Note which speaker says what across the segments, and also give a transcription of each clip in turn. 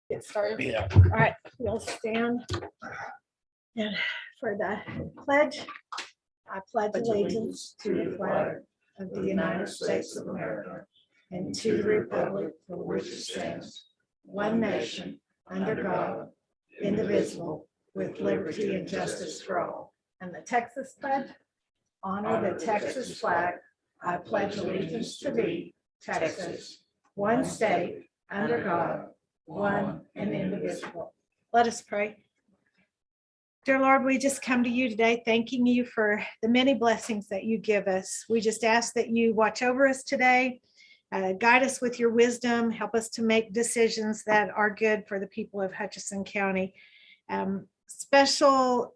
Speaker 1: Get started.
Speaker 2: Yeah.
Speaker 1: All right, you'll stand. And for the pledge, I pledge allegiance to the flag of the United States of America and to the republic for which it stands, one nation, under God, indivisible, with liberty and justice for all. And the Texas pledge, honor the Texas flag. I pledge allegiance to thee, Texas, one state, under God, one and indivisible. Let us pray. Dear Lord, we just come to you today, thanking you for the many blessings that you give us. We just ask that you watch over us today, guide us with your wisdom, help us to make decisions that are good for the people of Hutchinson County. Special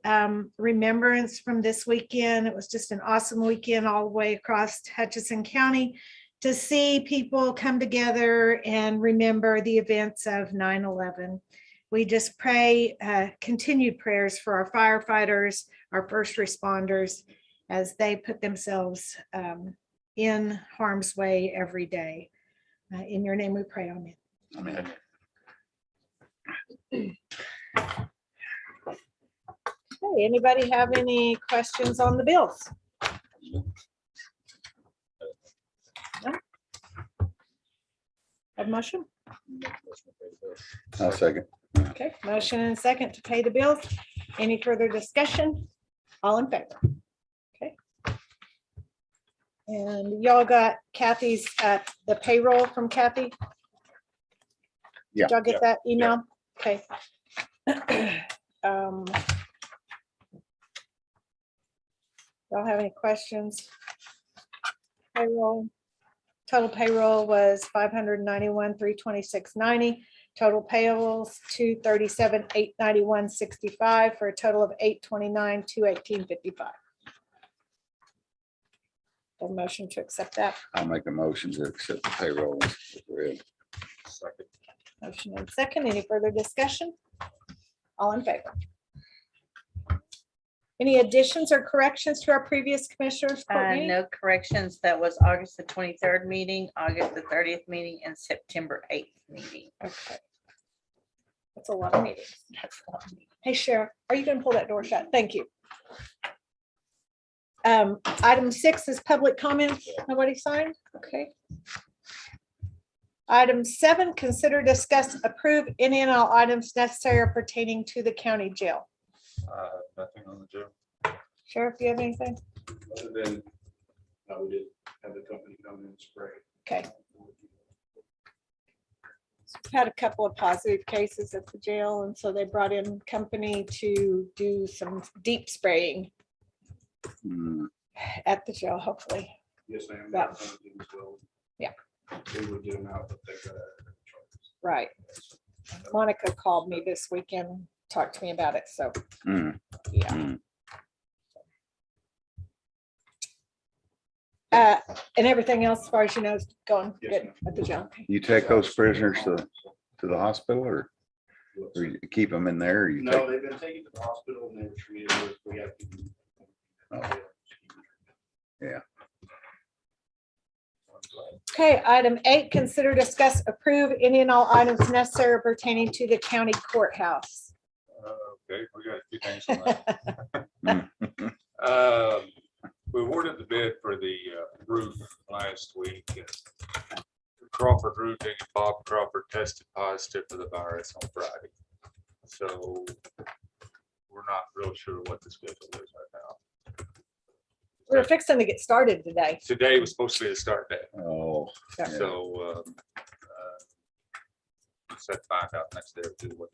Speaker 1: remembrance from this weekend. It was just an awesome weekend all the way across Hutchinson County to see people come together and remember the events of 9/11. We just pray continued prayers for our firefighters, our first responders, as they put themselves in harm's way every day. In your name we pray, amen.
Speaker 2: Amen.
Speaker 1: Okay, anybody have any questions on the bills? No? Have a motion?
Speaker 3: I'll second.
Speaker 1: Okay, motion and second to pay the bills. Any further discussion? All in favor? Okay. And y'all got Kathy's, the payroll from Kathy?
Speaker 3: Yeah.
Speaker 1: Did y'all get that email? Okay. Y'all have any questions? Payroll. Total payroll was $591,326.90. Total payables $237,891.65 for a total of $829,218.55. A motion to accept that.
Speaker 3: I'll make a motion to accept the payroll.
Speaker 2: Second.
Speaker 1: Motion and second. Any further discussion? All in favor? Any additions or corrections to our previous commissioners? court meeting?
Speaker 4: No corrections. That was August the 23rd meeting, August the 30th meeting, and September 8th meeting.
Speaker 1: Okay. That's a lot of meetings. Hey, Sheriff, are you gonna pull that door shut? Thank you. Item 6 is public comments. Nobody signed? Okay. Item 7, consider, discuss, approve any and all items necessary pertaining to the county jail.
Speaker 2: Nothing on the jail.
Speaker 1: Sheriff, do you have anything?
Speaker 5: Other than how we did have the company come in and spray.
Speaker 1: Okay. We've had a couple of positive cases at the jail, and so they brought in company to do some deep spraying
Speaker 3: Hmm.
Speaker 1: at the jail, hopefully.
Speaker 5: Yes, ma'am.
Speaker 1: Yeah. Yeah.
Speaker 5: We would get them out, but they got charges.
Speaker 1: Right. Monica called me this weekend, talked to me about it, so,
Speaker 3: Hmm.
Speaker 1: yeah.
Speaker 3: Hmm.
Speaker 1: And everything else, as far as you know, is going
Speaker 5: Yes,
Speaker 1: good
Speaker 5: ma'am.
Speaker 1: at the jail.
Speaker 3: You take those prisoners to the hospital or you keep them in there? Or you
Speaker 5: No,
Speaker 3: take,
Speaker 5: they've been taken to the hospital and they were treated with, we have to.
Speaker 3: yeah.
Speaker 1: Okay, item 8, consider, discuss, approve any and all items necessary pertaining to the county courthouse.
Speaker 2: Okay, we got a few things on that.
Speaker 3: Hmm.
Speaker 2: We awarded the bid for the roof last week. Crawford Roofing, Bob Crawford tested positive for the virus on Friday. So we're not real sure what the schedule is right now.
Speaker 1: We're fixing to get started today.
Speaker 2: Today was supposed to be the start date.
Speaker 3: Oh,
Speaker 1: Yeah.
Speaker 2: So said find out next day or two what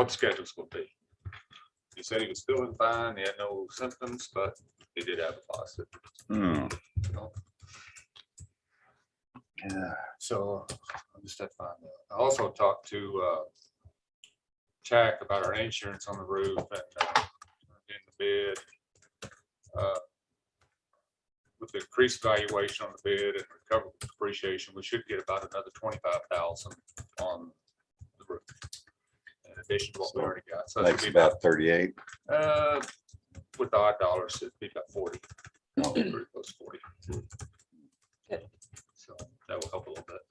Speaker 2: the schedules will be. He said he was feeling fine. He had no symptoms, but he did have a positive.
Speaker 3: hmm.
Speaker 2: So,
Speaker 3: Yeah.
Speaker 2: so I just had to find out. I also talked to Jack about our insurance on the roof and getting the bid. With the increased valuation on the bid and recoverable depreciation, we should get about another 25,000 on the roof. In addition to what we already got. So that'd
Speaker 3: That's
Speaker 2: be
Speaker 3: about 38.
Speaker 2: with the odd dollars, it'd be about 40.
Speaker 3: Oh.
Speaker 2: Pretty close to 40.
Speaker 1: Good.
Speaker 2: So that will help a little bit.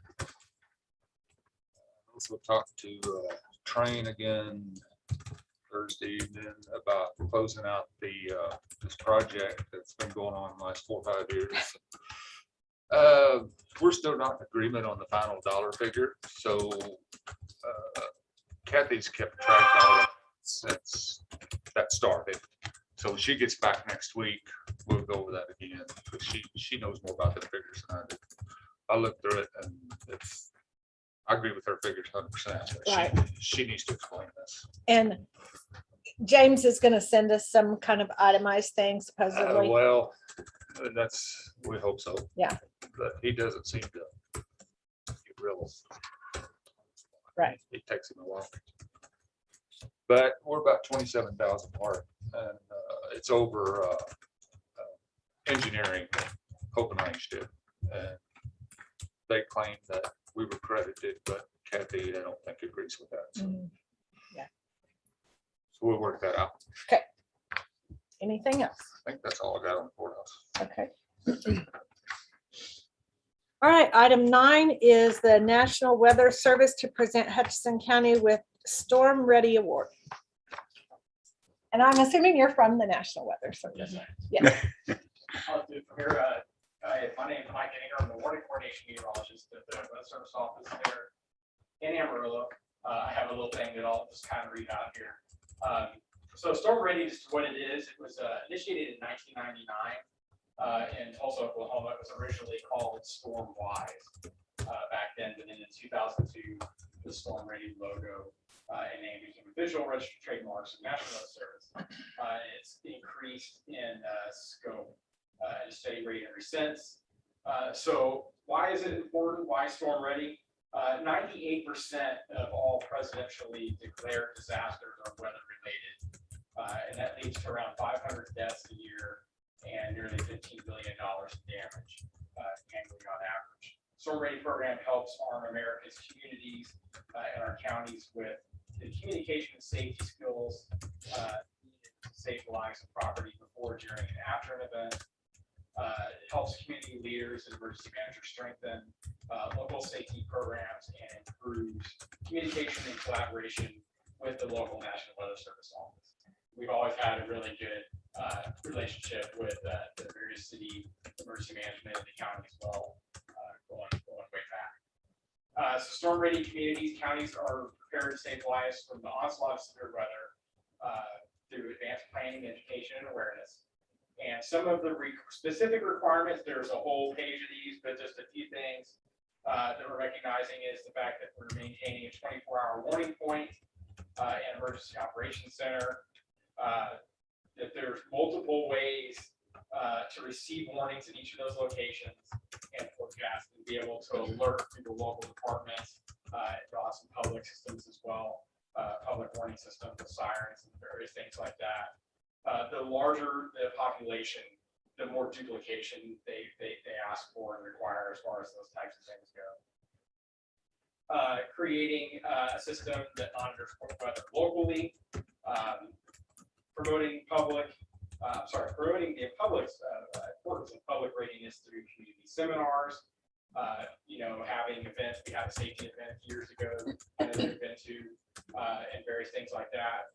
Speaker 2: Also we'll talk to Train again Thursday evening about closing out the this project that's been going on the last 4 or 5 years. We're still not in agreement on the final dollar figure, so Kathy's kept track of it since that started. So when she gets back next week, we'll go over that again, because she knows more about the figures than I do. I looked through it and I agree with her figures 100%.
Speaker 1: Right.
Speaker 2: She needs to explain this.
Speaker 1: And James is gonna send us some kind of itemized thing supposedly.
Speaker 2: Well, we hope so.
Speaker 1: Yeah.
Speaker 2: But he doesn't seem to get real.
Speaker 1: Right.
Speaker 2: It takes him a while. But we're about 27,000 apart, and it's over engineering, Copenhagen did. And they claim that we were credited, but Kathy, I don't think agrees with that. So
Speaker 1: Mhm.
Speaker 2: so we'll work that out.
Speaker 1: Anything else?
Speaker 2: I think that's all I got on the courthouse.
Speaker 1: Okay. All right, item 9 is the National Weather Service to present Hutchinson County with Storm Ready Award. And I'm assuming you're from the National Weather Service. Yes.
Speaker 6: I'll do it from here. My name is Mike Ingram. I'm the warning coordination meteorologist at the Weather Service office there in Amarillo. I have a little thing that I'll just kind of read out here. So Storm Ready is what it is. It was initiated in 1999 in Tulsa, Oklahoma. It was originally called Storm Wise back then, but then in 2002, the Storm Ready logo and name became a visual registered trademarks of National Weather Service. It's increased in scope at a steady rate ever since. So why is it important? Why Storm Ready? 98% of all presidentially declared disasters are weather related, and that leads to around 500 deaths a year and nearly $15 billion in damage annually on average. Storm Ready program helps arm America's communities and our counties with the communication and safety skills needed to save lives and property before, during, and after an event. It helps community leaders and emergency managers strengthen local safety programs and improves communication and collaboration with the local National Weather Service office. We've always had a really good relationship with the various city emergency management in the county as well, going way back. So storm ready communities, counties are prepared to save lives from the onslaught of severe weather through advanced planning, education, and awareness. And some of the specific requirements, there's a whole page of these, but just a few things that we're recognizing is the fact that we're maintaining a 24-hour warning point and emergency operations center, that there's multiple ways to receive warnings in each of those locations and forecast and be able to alert through the local departments, draw some public systems as well, public warning systems with sirens and various things like that. The larger the population, the more duplication they ask for and require as far as those types of things go. Creating a system that monitors weather locally, promoting the public's importance of public readiness through community seminars. Having events. We had a safety event years ago I know they've been to, and various things like that.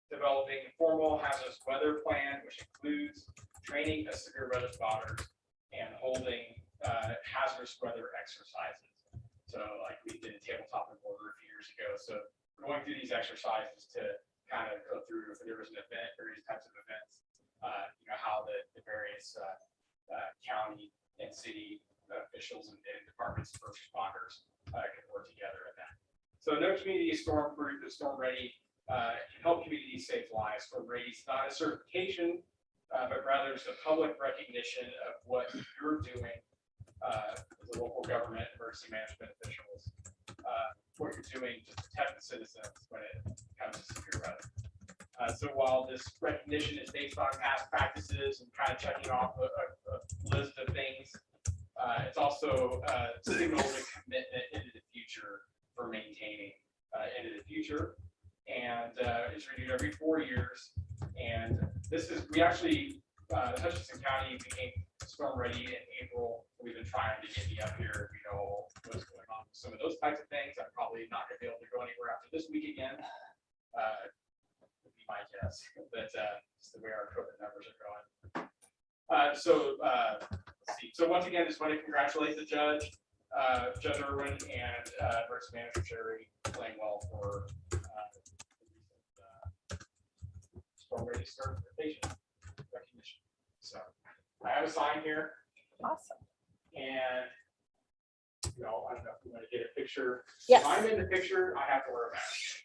Speaker 6: Developing a formal hazardous weather plan, which includes training of severe weather spotters and holding hazardous weather exercises. So like we did a tabletop and border a few years ago. So going through these exercises to kind of go through if there was an event, various types of events, how the various county and city officials and departments and first responders can work together in that. So no community is storm proof, is storm ready. Can help communities save lives. Storm ready is not a certification, but rather it's a public recognition of what you're doing as a local government, emergency management officials, what you're doing to protect the citizens when it comes to severe weather. So while this recognition is based on past practices and kind of checking off a list of things, it's also signals a commitment into the future for maintaining into the future. And it's renewed every 4 years. And we actually, Hutchinson County became storm ready in April. We've been trying to get me up here, what's going on with some of those types of things. I'm probably not gonna be able to go anywhere after this week again. Would be my guess, but just the way our COVID numbers are going. Let's see. So once again, just want to congratulate the judge, Judge Irwin, and emergency manager Jerry, playing well for storm ready certification recognition. So I have a sign here,
Speaker 1: Awesome.
Speaker 6: and I don't know if you want to get a picture.
Speaker 1: Yes.
Speaker 6: If I'm in the picture, I have to wear a mask.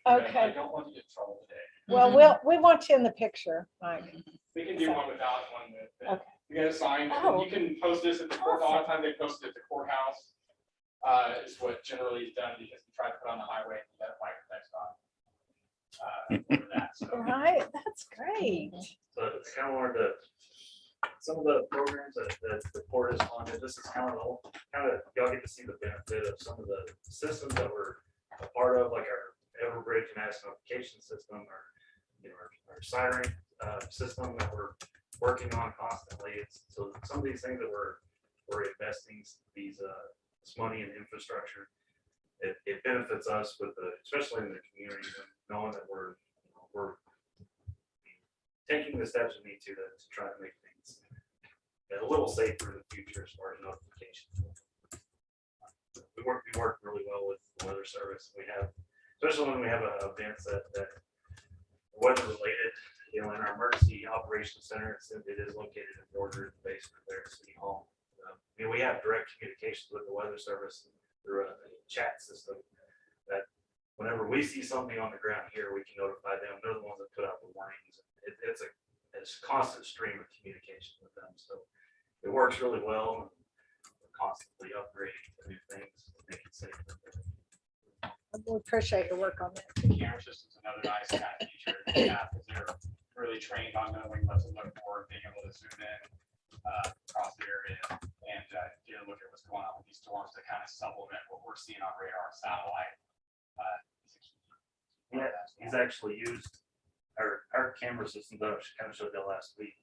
Speaker 6: I
Speaker 1: Okay.
Speaker 6: don't want to get in trouble today.
Speaker 1: Well, we want you in the picture, Mike.
Speaker 6: We can do one without one with.
Speaker 1: Okay.
Speaker 6: You got a sign,
Speaker 1: Oh.
Speaker 6: you can post this at the court, a lot of times they post it at the courthouse. Is what generally is done because we try to put on the highway, and get a fire text on. For that, so.
Speaker 1: Right, that's great.
Speaker 5: So it's kind of wanted to, some of the programs that the court has funded, this is kind of, y'all get to see the benefit of some of the systems that we're a part of, like our Everbridge mass notification system, or, our siren system that we're working on constantly. So some of these things that we're investing this money in infrastructure, it benefits us especially in the community, knowing that we're taking the steps we need to try to make things a little safer in the future as far as notifications. We work really well with the weather service. We have, especially when we have events that weather related, in our emergency operations center, it is located in Georgia, the basement there at City Hall. We have direct communications with the weather service through a chat system that whenever we see something on the ground here, we can notify them. They're the ones that put out the warnings. It's a constant stream of communication with them. So it works really well. We're constantly upgrading to new things, make it safer.
Speaker 1: We appreciate your work on that.
Speaker 6: The camera system's another nice kind of feature, because they're really trained on knowing what to look for, being able to zoom in across the area and get a look at what's going on with these storms to kind of supplement what we're seeing on radar and satellite.
Speaker 5: Yeah, he's actually used our camera system that I kind of showed you last week.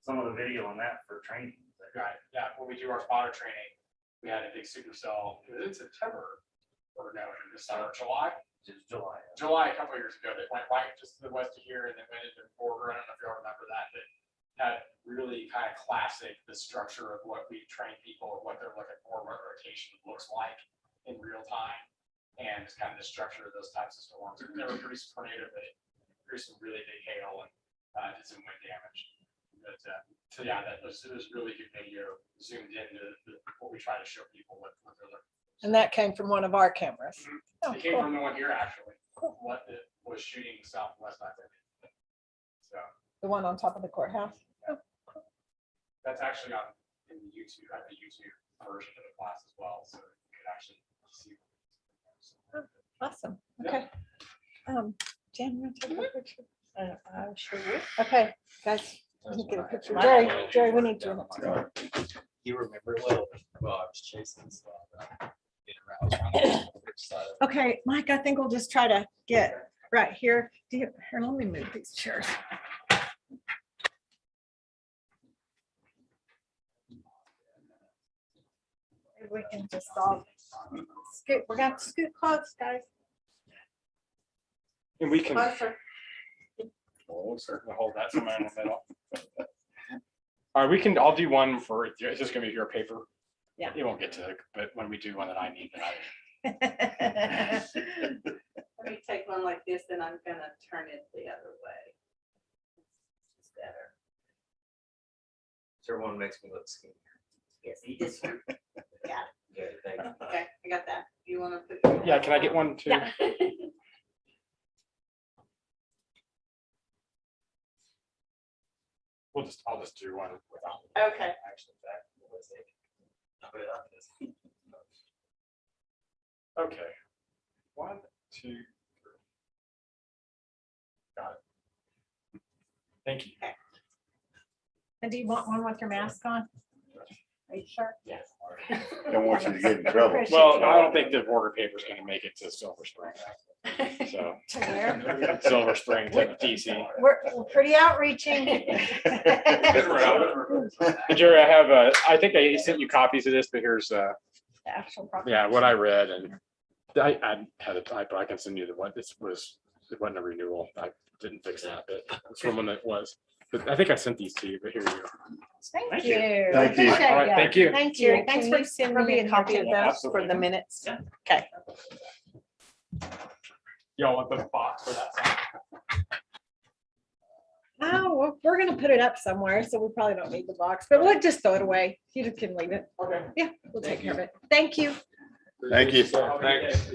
Speaker 5: Some of the video on that for training.
Speaker 6: Right, yeah, when we do our spotter training, we had a big supercell, it was in September, or no, in the summer, July a couple of years ago, that went right just to the west of here and then went into the border. I don't know if you all remember that had really kind of classic, the structure of what we train people, of what they're looking for, what rotation looks like in real time. And it's kind of the structure of those types of storms. They were pretty tornado, but it produced some really big hail and did some wind damage. But so yeah, it was really good video, zoomed into what we try to show people what they're looking for.
Speaker 1: And that came from one of our cameras. Oh,
Speaker 6: It came
Speaker 1: cool.
Speaker 6: from the one here, actually. What it was shooting southwest, I think. So
Speaker 1: The one on top of the courthouse.
Speaker 6: that's actually on in the YouTube, I have the YouTube version of the class as well, so you could actually see.
Speaker 1: Awesome. Okay. Jan, you want to take a picture?
Speaker 4: I sure would.
Speaker 1: Okay, guys, let me get a picture.
Speaker 4: Mine.
Speaker 1: Jerry, we need to.
Speaker 7: You remember well, I was chasing stuff. I was around which side of-
Speaker 1: Okay, Mike, I think we'll just try to get right here. Here, let me move these chairs. Maybe we can just all scoot. We're gonna have to scoot close, guys.
Speaker 6: And we can
Speaker 1: Closer.
Speaker 6: hold that somewhere in the middle. All right, I'll do one for, it's just gonna be your paper.
Speaker 1: Yeah.
Speaker 6: It won't get to it, but when we do one that I need, then
Speaker 4: Let me take one like this, and I'm gonna turn it the other way. It's better.
Speaker 7: Sure one makes me look skinny.
Speaker 4: Yes, this one.
Speaker 7: Good, thank you.
Speaker 4: Okay, I got that. You wanna put?
Speaker 6: yeah, can I get one too?
Speaker 4: Yeah.
Speaker 6: I'll just do one without.
Speaker 4: Okay.
Speaker 7: Actually, that was it. I'll put it on this.
Speaker 6: Okay. 1, 2, 3. Got it. Thank you.
Speaker 1: And do you want one with your mask on? Are you sure?
Speaker 6: Yes.
Speaker 3: Don't want you to get in trouble.
Speaker 6: Well, I don't think the border paper is gonna make it to Silver Spring. So
Speaker 1: To where?
Speaker 6: Silver Spring to DC.
Speaker 1: We're pretty outreaching.
Speaker 6: Jerry, I think I sent you copies of this, but here's
Speaker 1: the actual.
Speaker 8: Yeah, what I read, and I had a typo. I can send you the one. It wasn't a renewal. I didn't fix that, but it's from when it was. But I think I sent these to you, but here you go.
Speaker 1: Thank
Speaker 5: Thank
Speaker 1: you.
Speaker 5: you.
Speaker 3: Thank you.
Speaker 1: Appreciate
Speaker 8: All right,
Speaker 1: ya.
Speaker 8: thank you.
Speaker 1: Thank you. Thanks
Speaker 4: Can
Speaker 1: for
Speaker 4: you send
Speaker 1: for
Speaker 4: me a
Speaker 1: being
Speaker 4: copy
Speaker 1: here
Speaker 4: of
Speaker 1: today.
Speaker 4: those for the minutes?
Speaker 5: Yeah.
Speaker 4: Okay.
Speaker 8: Y'all want the box for that sign?
Speaker 1: Oh, well, we're gonna put it up somewhere, so we probably don't need the box, but we'll just throw it away. You just can leave it.
Speaker 8: Okay.
Speaker 1: Yeah, we'll take care of it. Thank you.
Speaker 3: Thank you.
Speaker 8: Thanks.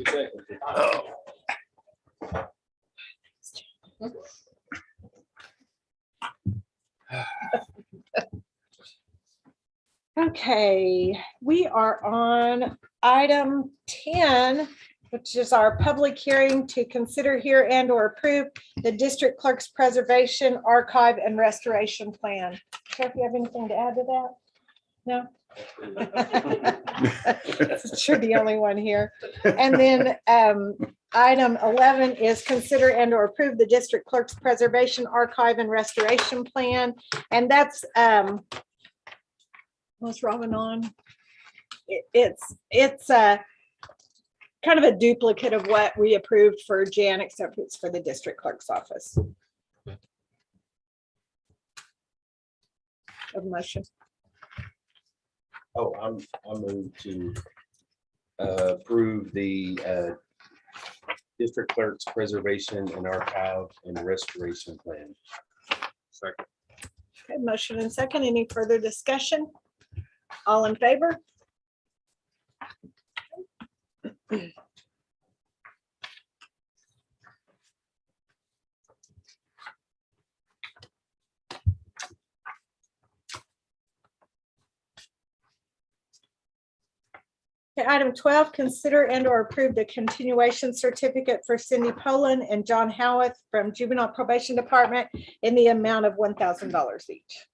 Speaker 1: Okay, we are on item 10, which is our public hearing to consider here and or approve the district clerk's preservation, archive, and restoration plan. Sheriff, you have anything to add to that? No? Sure, the only one here. And then item 11 is consider and or approve the district clerk's preservation, archive, and restoration plan. And that's what's Robin on? It's kind of a duplicate of what we approved for Jan, except it's for the district clerk's office. Of motion.
Speaker 7: Oh, I'll move to approve the district clerk's preservation and archive and restoration plan.
Speaker 2: Second.
Speaker 1: Okay, motion and second. Any further discussion? All in favor? Okay, item 12, consider and or approve the continuation certificate for Cindy Poland and John Howarth from Juvenile Probation Department in the amount of $1,000 each.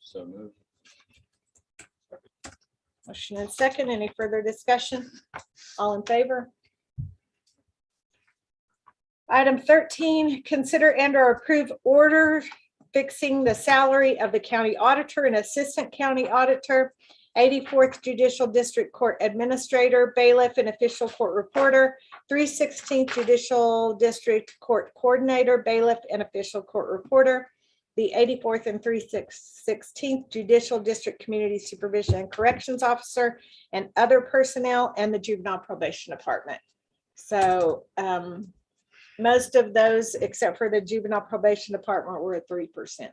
Speaker 7: So move.
Speaker 1: Motion and second. Any further discussion? All in favor? Item 13, consider and or approve order fixing the salary of the county auditor and assistant county auditor, 84th Judicial District Court Administrator, bailiff, and official court reporter, 316th Judicial District Court Coordinator, bailiff, and official court reporter, the 84th and 316th Judicial District Community Supervision and Corrections Officer, and other personnel, and the Juvenile Probation Department. So most of those, except for the Juvenile Probation Department, were at 3%.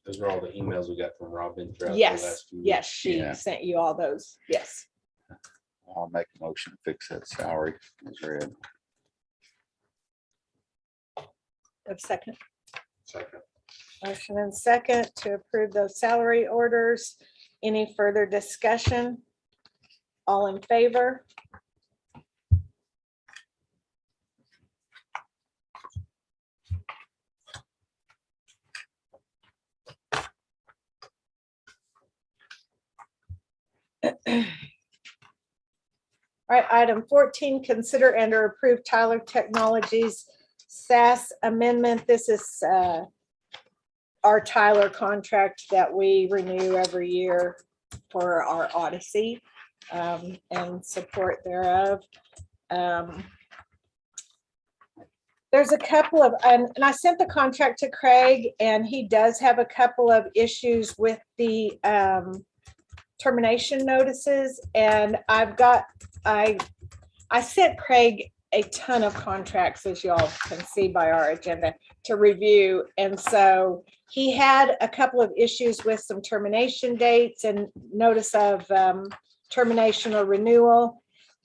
Speaker 7: Those are all the emails we got from Robin throughout the
Speaker 1: Yes,
Speaker 7: last few weeks.
Speaker 1: yes, she
Speaker 3: Yeah.
Speaker 1: sent you all those. Yes.
Speaker 3: I'll make a motion to fix that salary as read.
Speaker 1: A second.
Speaker 2: Second.
Speaker 1: Motion and second to approve those salary orders. Any further discussion? All in favor? All right, item 14, consider and or approve Tyler Technologies SaaS amendment. This is our Tyler contract that we renew every year for our Odyssey and support thereof. There's a couple of, and I sent the contract to Craig, and he does have a couple of issues with the termination notices, and I sent Craig a ton of contracts, as y'all can see by our agenda, to review. And so he had a couple of issues with some termination dates and notice of termination or renewal.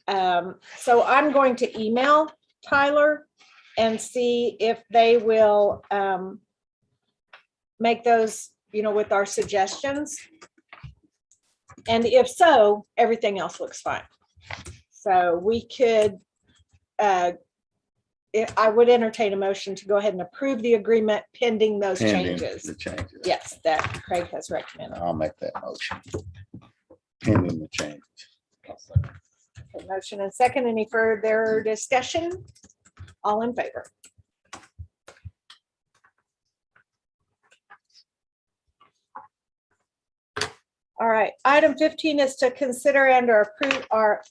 Speaker 1: So I'm going to email Tyler and see if they will make those, with our suggestions. And if so, everything else looks fine. So we could, I would entertain a motion to go ahead and approve the agreement pending those
Speaker 3: Pending
Speaker 1: changes.
Speaker 3: the changes.
Speaker 1: Yes, that Craig has recommended.
Speaker 3: I'll make that motion. Pending the changes.
Speaker 1: Okay, motion and second. Any further discussion? All in favor? All right, item 15 is to consider and or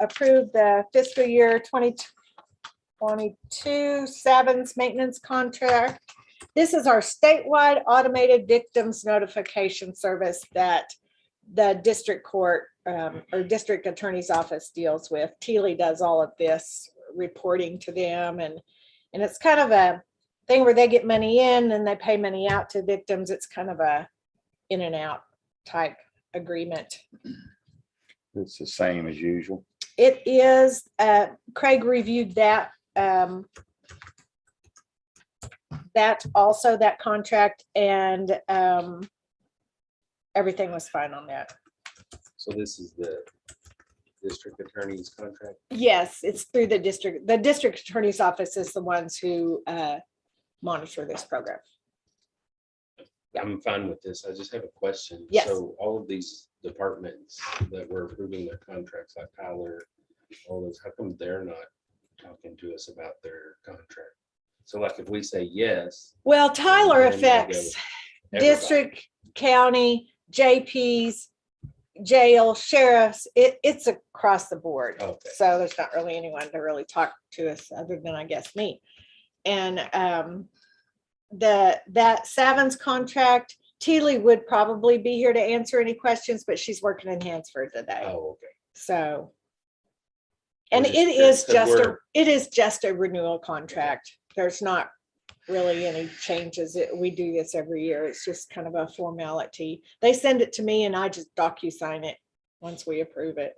Speaker 1: approve the fiscal year 2022 Savins maintenance contract. This is our statewide automated victims notification service that the district court or district attorney's office deals with. Teely does all of this reporting to them, and it's kind of a thing where they get money in and they pay money out to victims. It's kind of a in and out type agreement.
Speaker 3: It's the same as usual.
Speaker 1: It is, Craig reviewed that, that also, that contract, and everything was fine on that.
Speaker 7: So this is the district attorney's contract.
Speaker 1: Yes, it's through the district. The district attorney's office is the ones who monitor this program. Yeah.
Speaker 7: I'm fine with this. I just have a question.
Speaker 1: Yes.
Speaker 7: So all of these departments that we're approving their contracts, like Tyler, all those, how come they're not talking to us about their contract? So like if we say yes.
Speaker 1: Well, Tyler
Speaker 7: then they go,
Speaker 1: affects
Speaker 7: everybody.
Speaker 1: district, county, JPs, jail, sheriffs. It's across the board.
Speaker 7: Okay.
Speaker 1: So there's not really anyone to really talk to us other than, I guess, me. And that Savins contract, Teely would probably be here to answer any questions, but she's working in Hansford today.
Speaker 7: Oh, okay.
Speaker 1: So. And
Speaker 7: We're
Speaker 1: it
Speaker 7: just curious, 'cause
Speaker 1: it is just a renewal contract. There's not really any changes. We do this every year. It's just kind of a formality. They send it to me and I just DocuSign it once we approve it.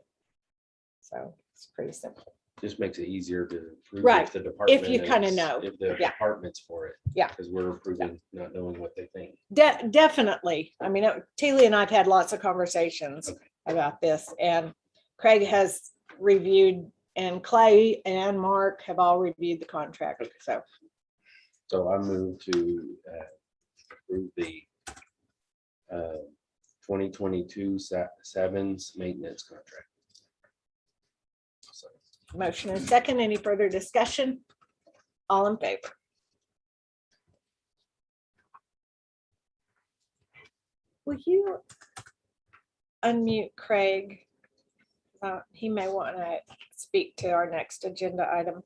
Speaker 1: So it's pretty simple.
Speaker 7: Just makes it easier to approve
Speaker 1: Right,
Speaker 7: if the department.
Speaker 1: you kinda
Speaker 7: is-
Speaker 1: know.
Speaker 7: If the
Speaker 1: Yeah.
Speaker 7: department's for it.
Speaker 1: Yeah.
Speaker 7: Because we're approving, not knowing what they think.
Speaker 1: Definitely. I mean, Teely and I've had lots of conversations
Speaker 7: Okay.
Speaker 1: about this, and Craig has reviewed, and Clay and Mark have all reviewed the contract.
Speaker 7: Okay.
Speaker 1: So
Speaker 7: So I move to approve the 2022 Savins maintenance contract. So,
Speaker 1: motion and second. Any further discussion? All in favor? Will you unmute Craig? He may want to speak to our next agenda item.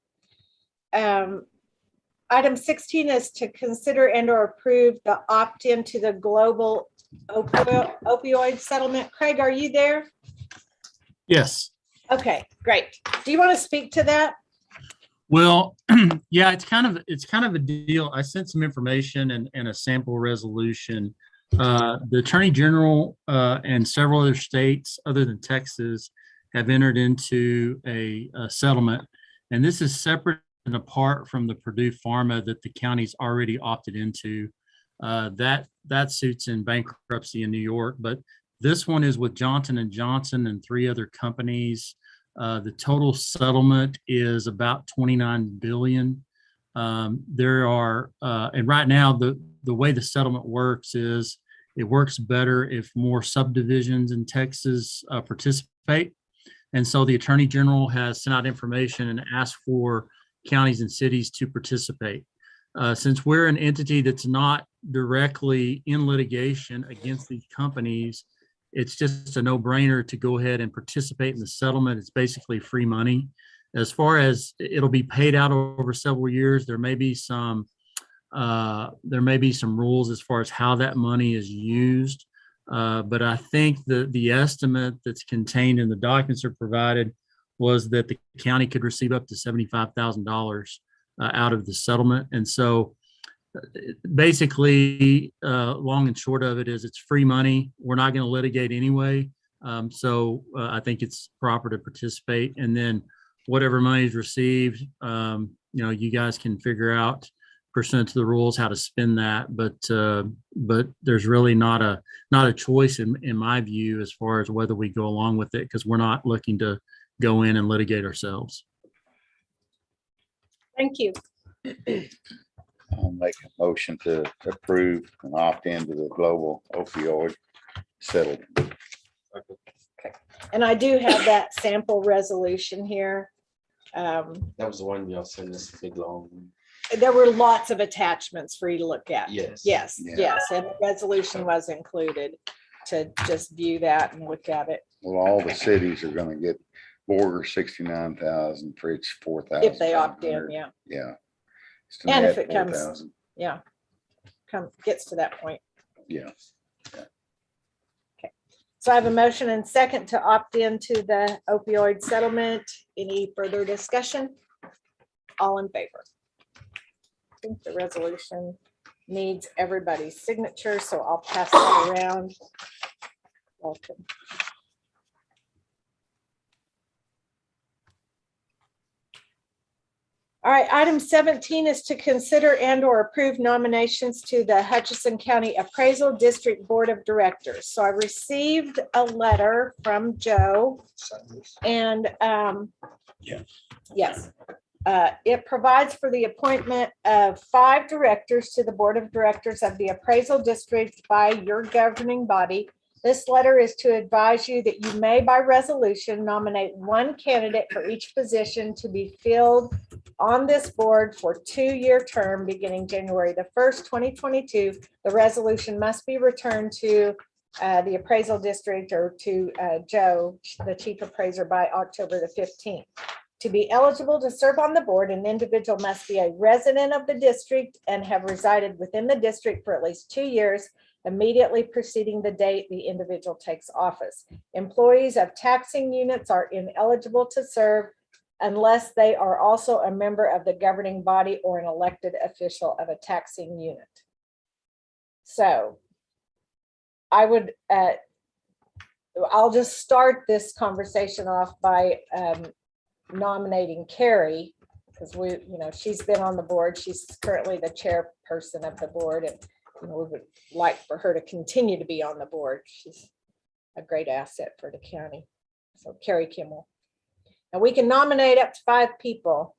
Speaker 1: Item 16 is to consider and or approve the opt-in to the global opioid settlement. Craig, are you there?
Speaker 9: Yes.
Speaker 1: Okay, great. Do you want to speak to that?
Speaker 9: Well, yeah, it's kind of a deal. I sent some information and a sample resolution. The Attorney General and several other states other than Texas have entered into a settlement. And this is separate and apart from the Purdue Pharma that the county's already opted into. That suit's in bankruptcy in New York, but this one is with Johnson & Johnson and 3 other companies. The total settlement is about $29 billion. There are, and right now, the way the settlement works is it works better if more subdivisions in Texas participate. And so the Attorney General has sent out information and asked for counties and cities to participate. Since we're an entity that's not directly in litigation against these companies, it's just a no-brainer to go ahead and participate in the settlement. It's basically free money. As far as it'll be paid out over several years, there may be some rules as far as how that money is used. But I think the estimate that's contained in the documents are provided was that the county could receive up to $75,000 out of the settlement. And so basically, long and short of it is it's free money. We're not going to litigate anyway. So I think it's proper to participate. And then whatever money is received, you guys can figure out pursuant to the rules how to spend that. But there's really not a choice in my view as far as whether we go along with it, because we're not looking to go in and litigate ourselves.
Speaker 1: Thank you.
Speaker 3: I'll make a motion to approve and opt into the global opioid settlement.
Speaker 1: And I do have that sample resolution here.
Speaker 7: that was the one y'all sent us, big long.
Speaker 1: There were lots of attachments for you to look at.
Speaker 7: Yes.
Speaker 1: Yes,
Speaker 3: Yeah.
Speaker 1: yes, and the resolution was included. to just view that and look at it
Speaker 3: Well, all the cities are gonna get Borger 69,000, Fritz 4,000.
Speaker 1: if they opt in, yeah,
Speaker 3: Yeah. It's to
Speaker 1: And if
Speaker 3: net
Speaker 1: it comes-
Speaker 3: 4,000.
Speaker 1: yeah. Gets to that point.
Speaker 3: Yeah.
Speaker 1: So I have a motion and second to opt into the opioid settlement. Any further discussion? All in favor? I think the resolution needs everybody's signature, so I'll pass that around. Welcome. All right, item 17 is to consider and or approve nominations to the Hutchinson County Appraisal District Board of Directors. So I received a letter from Joe and yes. It provides for the appointment of 5 directors to the Board of Directors of the Appraisal District by your governing body. This letter is to advise you that you may by resolution nominate 1 candidate for each position to be filled on this board for 2-year term beginning January the 1st, 2022. The resolution must be returned to the appraisal district or to Joe, the chief appraiser, by October the 15th. To be eligible to serve on the board, an individual must be a resident of the district and have resided within the district for at least 2 years immediately preceding the date the individual takes office. Employees of taxing units are ineligible to serve unless they are also a member of the governing body or an elected official of a taxing unit. So I would, I'll just start this conversation off by nominating Carrie, because she's been on the board. She's currently the chairperson of the board, and we would like for her to continue to be on the board. She's a great asset for the county. So Carrie Kimmel. And we can nominate up to 5 people.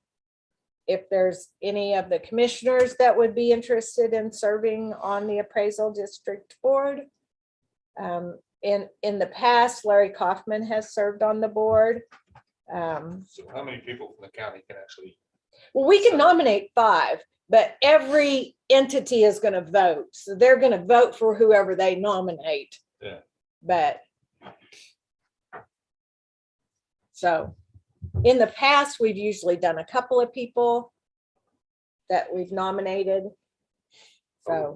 Speaker 1: If there's any of the commissioners that would be interested in serving on the appraisal district board. In the past, Larry Kaufman has served on the board.
Speaker 2: So how many people from the county can actually?
Speaker 1: Well, we can nominate 5, but every entity is going to vote. So they're going to vote for whoever they nominate.
Speaker 2: Yeah.
Speaker 1: But so in the past, we've usually done a couple of people that we've nominated. So,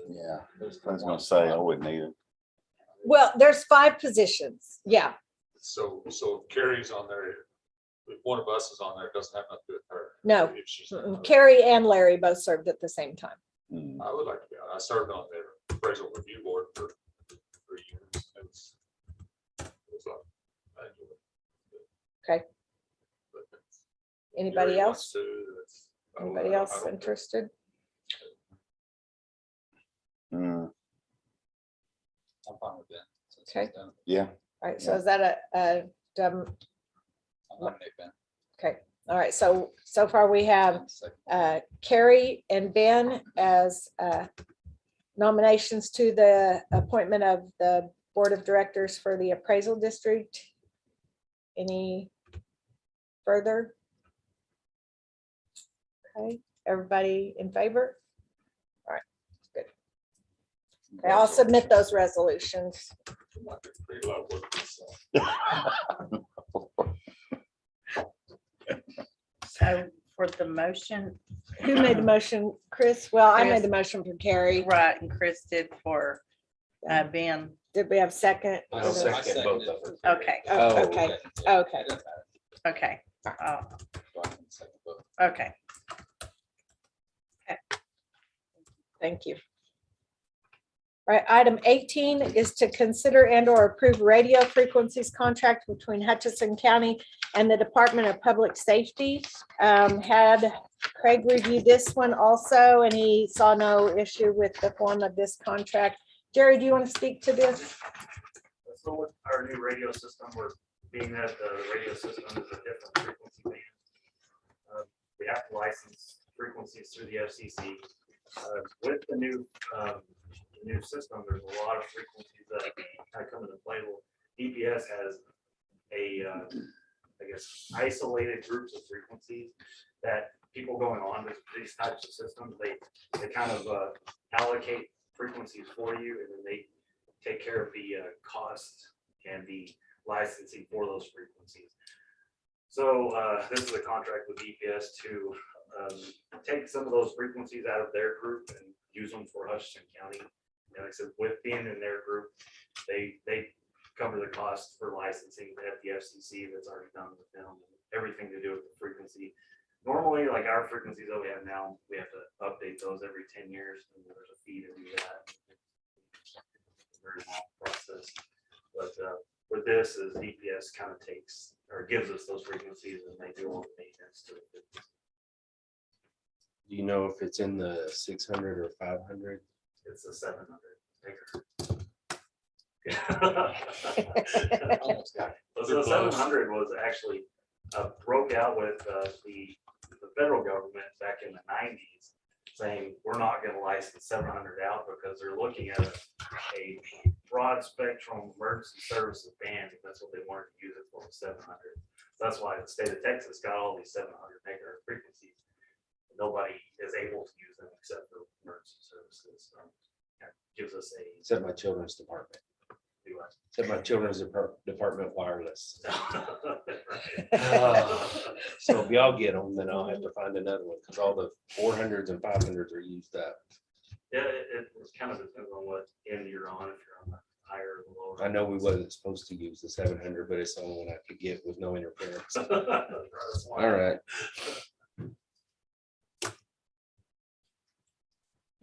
Speaker 3: Yeah, I was gonna say, I wouldn't either.
Speaker 1: well, there's 5 positions. Yeah.
Speaker 2: So if Carrie's on there, if one of us is on there, it doesn't have nothing to do with her.
Speaker 1: No.
Speaker 2: If she's-
Speaker 1: Carrie and Larry both served at the same time.
Speaker 3: Hmm.
Speaker 2: I would like to be on. I served on their appraisal review board for 3 years. It was I enjoyed it.
Speaker 1: Okay.
Speaker 2: But it's-
Speaker 1: Anybody
Speaker 2: Gary
Speaker 1: else?
Speaker 2: wants to, that's-
Speaker 1: Anybody
Speaker 2: I
Speaker 1: else
Speaker 2: don't care.
Speaker 1: interested?
Speaker 3: Hmm.
Speaker 10: I'm fine with that. since
Speaker 1: Okay.
Speaker 10: it's done.
Speaker 3: Yeah,
Speaker 1: All right. So is that a
Speaker 10: I'll nominate Ben.
Speaker 1: okay. All right. So far we have
Speaker 10: Second.
Speaker 1: Carrie and Ben as nominations to the appointment of the Board of Directors for the Appraisal District. Any further? Okay, everybody in favor? All right, good. Okay, I'll submit those resolutions.
Speaker 2: It might be pretty low work, so.
Speaker 4: So for the motion,
Speaker 1: Who made the motion? Chris? Well, I made
Speaker 4: Chris.
Speaker 1: the motion for Carrie.
Speaker 4: right, and Chris did for Ben.
Speaker 1: Did we have second?
Speaker 7: I'll second both of them.
Speaker 4: Okay,
Speaker 1: Oh, okay. Okay.
Speaker 10: It doesn't matter.
Speaker 4: okay,
Speaker 10: So I can second both.
Speaker 4: okay.
Speaker 1: Thank you. All right, item 18 is to consider and or approve radio frequencies contract between Hutchinson County and the Department of Public Safety. Had Craig review this one also, and he saw no issue with the form of this contract. Jerry, do you want to speak to this?
Speaker 5: So with our new radio system, we're being that the radio system is a different frequency band. We have to license frequencies through the FCC. With the new system, there's a lot of frequencies that kind of come into play. Well, DPS has I guess, isolated groups of frequencies that people going on to these types of systems, they kind of allocate frequencies for you, and then they take care of the cost and the licensing for those frequencies. So this is a contract with EPS to take some of those frequencies out of their group and use them for Hutchinson County. And like I said, with being in their group, they cover the cost for licensing at the FCC that's already done with them, and everything to do with the frequency. Normally, like our frequencies that we have now, we have to update those every 10 years, and there's a fee to do that. It's a very long process. But with this, is EPS kind of takes or gives us those frequencies, and they do all the maintenance to it.
Speaker 7: Do you know if it's in the 600 or 500?
Speaker 5: It's a 700 acre.
Speaker 10: Almost got it.
Speaker 5: So 700 was actually broke out with the federal government back in the 90s, saying we're not going to license 700 out because they're looking at a broad spectrum emergency services band. That's what they wanted to use it for, 700. That's why the state of Texas got all these 700 megahertz frequencies. Nobody is able to use them except for emergency services. So that gives us a
Speaker 7: Except my children's department.
Speaker 5: do I-
Speaker 7: Except my children's department wireless.
Speaker 5: Right.
Speaker 7: So if y'all get them, then I'll have to find another one because all the 400s and 500s are used up.
Speaker 5: Yeah, it kind of depends on what end you're on, if you're on the higher or the lower.
Speaker 7: I know we wasn't supposed to use the 700, but it's the only one I could get with no interference.
Speaker 5: That's why.
Speaker 7: All right.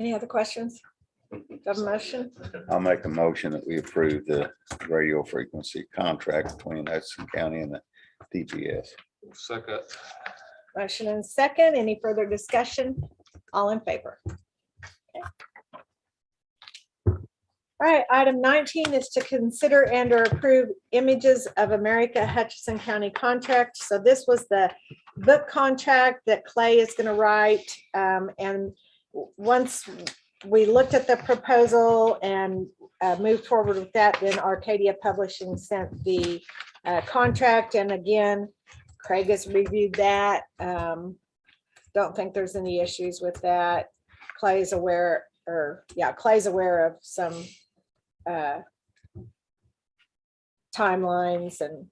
Speaker 1: Any other questions? Do you have a motion?
Speaker 3: I'll make a motion that we approve the radio frequency contract between Hudson County and the DPS.
Speaker 2: Second.
Speaker 1: Motion and second. Any further discussion? All in favor? Okay. All right, item 19 is to consider and or approve Images of America Hutchinson County contract. So this was the book contract that Clay is going to write. And once we looked at the proposal and moved forward with that, then Arcadia Publishing sent the contract. And again, Craig has reviewed that. Don't think there's any issues with that. Clay's aware, Clay's aware of some timelines and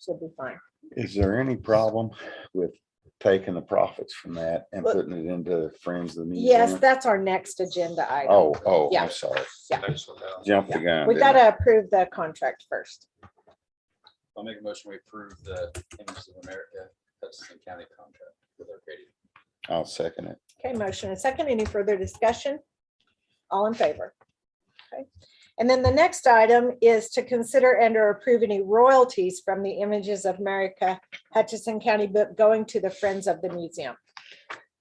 Speaker 1: should be fine.
Speaker 3: Is there any problem with taking the profits from that and
Speaker 1: Look-
Speaker 3: putting it into Friends of the Museum?
Speaker 1: Yes, that's our next agenda item.
Speaker 3: Oh,
Speaker 1: Yeah.
Speaker 3: I'm sorry.
Speaker 2: Next one down.
Speaker 3: Jump the gun.
Speaker 1: We
Speaker 3: didn't I?
Speaker 1: gotta approve the contract first.
Speaker 10: I'll make a motion, we approve the Images of America Hutchinson County contract with Arcadia.
Speaker 3: I'll second it.
Speaker 1: Okay, motion and second. Any further discussion? All in favor? Okay. And then the next item is to consider and or approve any royalties from the Images of America Hutchinson County book going to the Friends of the Museum.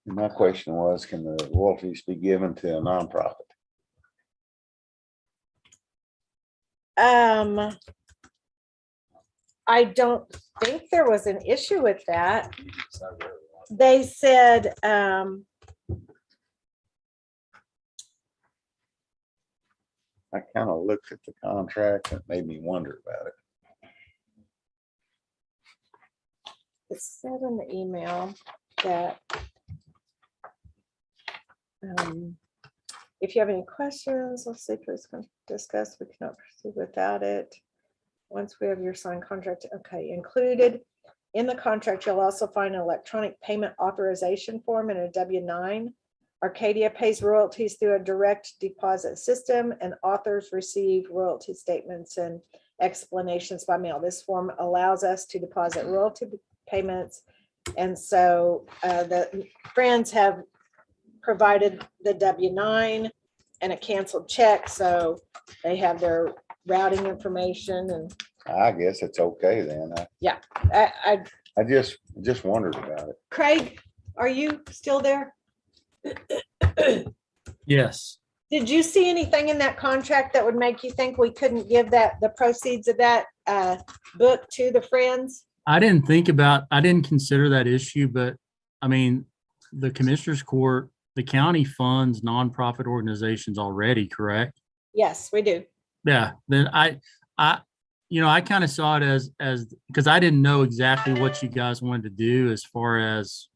Speaker 3: And my question was, can the royalties be given to a nonprofit?
Speaker 1: I don't think there was an issue with that.
Speaker 10: You can decide where we want.
Speaker 1: They said,
Speaker 3: I kind of looked at the contract and it made me wonder about it.
Speaker 1: it said in the email that if you have any questions, let's see, please discuss, we cannot proceed without it. Once we have your signed contract, okay, included in the contract, you'll also find an electronic payment authorization form and a W-9. Arcadia pays royalties through a direct deposit system, and authors receive royalty statements and explanations by mail. This form allows us to deposit royalty payments. And so the Friends have provided the W-9 and a canceled check, so they have their routing information. And
Speaker 3: I guess it's okay then.
Speaker 1: I
Speaker 3: I just wondered about it.
Speaker 1: Craig, are you still there?
Speaker 9: Yes.
Speaker 1: Did you see anything in that contract that would make you think we couldn't give the proceeds of that book to the Friends?
Speaker 9: I didn't consider that issue, but I mean, the Commissioners Court, the county funds nonprofit organizations already, correct?
Speaker 1: Yes, we do.
Speaker 9: Yeah, then I kind of saw it as, because I didn't know exactly what you guys wanted to do as far as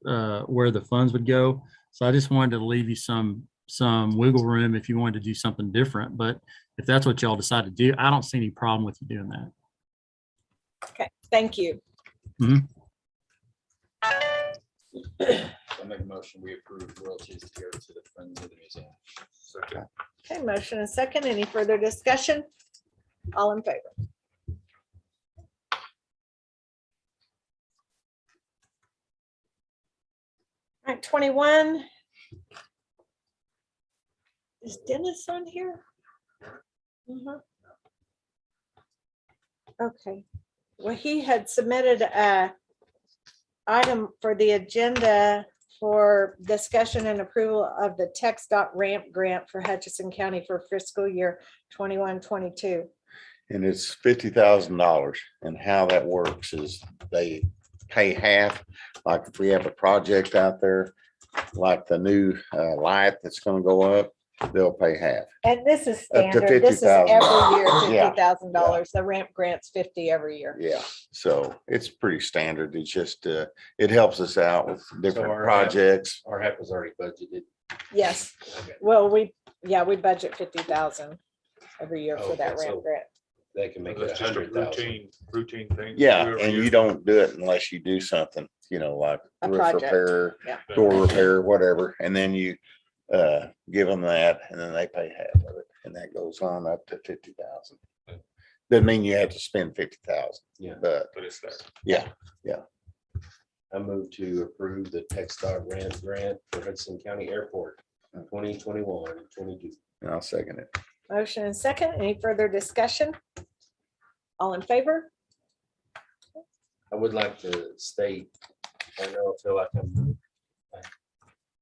Speaker 9: where the funds would go. So I just wanted to leave you some some wiggle room if you wanted to do something different. But if that's what y'all decide to do, I don't see any problem with you doing that.
Speaker 1: Okay, thank you.
Speaker 10: I make a motion, we approve royalties to go to the Friends of the Museum.
Speaker 2: Second.
Speaker 1: Okay, motion and second. Any further discussion? All in favor? All right, 21. Is Dennis on here? Mhm. Okay, well, he had submitted a item for the agenda for discussion and approval of the text dot ramp grant for Hutchinson County for fiscal year 21-22.
Speaker 3: And it's $50,000. And how that works is they pay half. Like if we have a project out there, like the new light that's gonna go up, they'll pay half.
Speaker 1: And this is
Speaker 3: Up to
Speaker 1: standard. This is every year,
Speaker 3: $50,000. Yeah,
Speaker 1: $50,000. The ramp grant's 50 every year.
Speaker 3: Yeah, so it's pretty standard. It's just, it helps us out with different
Speaker 7: our-
Speaker 3: projects.
Speaker 7: Our HEP was already budgeted.
Speaker 1: Yes,
Speaker 7: Okay.
Speaker 1: well, we budget 50,000 every year for that
Speaker 7: Okay, so
Speaker 1: ramp grant.
Speaker 7: They can make it
Speaker 2: That's just a
Speaker 7: 100,000.
Speaker 2: routine thing.
Speaker 3: Yeah,
Speaker 2: Every
Speaker 3: and
Speaker 2: year.
Speaker 3: you don't do it unless you do something, like
Speaker 1: A
Speaker 3: roof
Speaker 1: project,
Speaker 3: repair,
Speaker 1: yeah.
Speaker 3: door repair, whatever, and then you give them that, and then they pay half of it, and that goes on up to 50,000. Doesn't mean you have to spend 50,000,
Speaker 7: Yeah.
Speaker 3: but
Speaker 2: But it's there.
Speaker 3: yeah,
Speaker 7: I move to approve the text dot ramp grant for Hudson County Airport 2021-22.
Speaker 3: and I'll second it.
Speaker 1: Motion and second. Any further discussion? All in favor?
Speaker 7: I would like to state, I know, I feel like I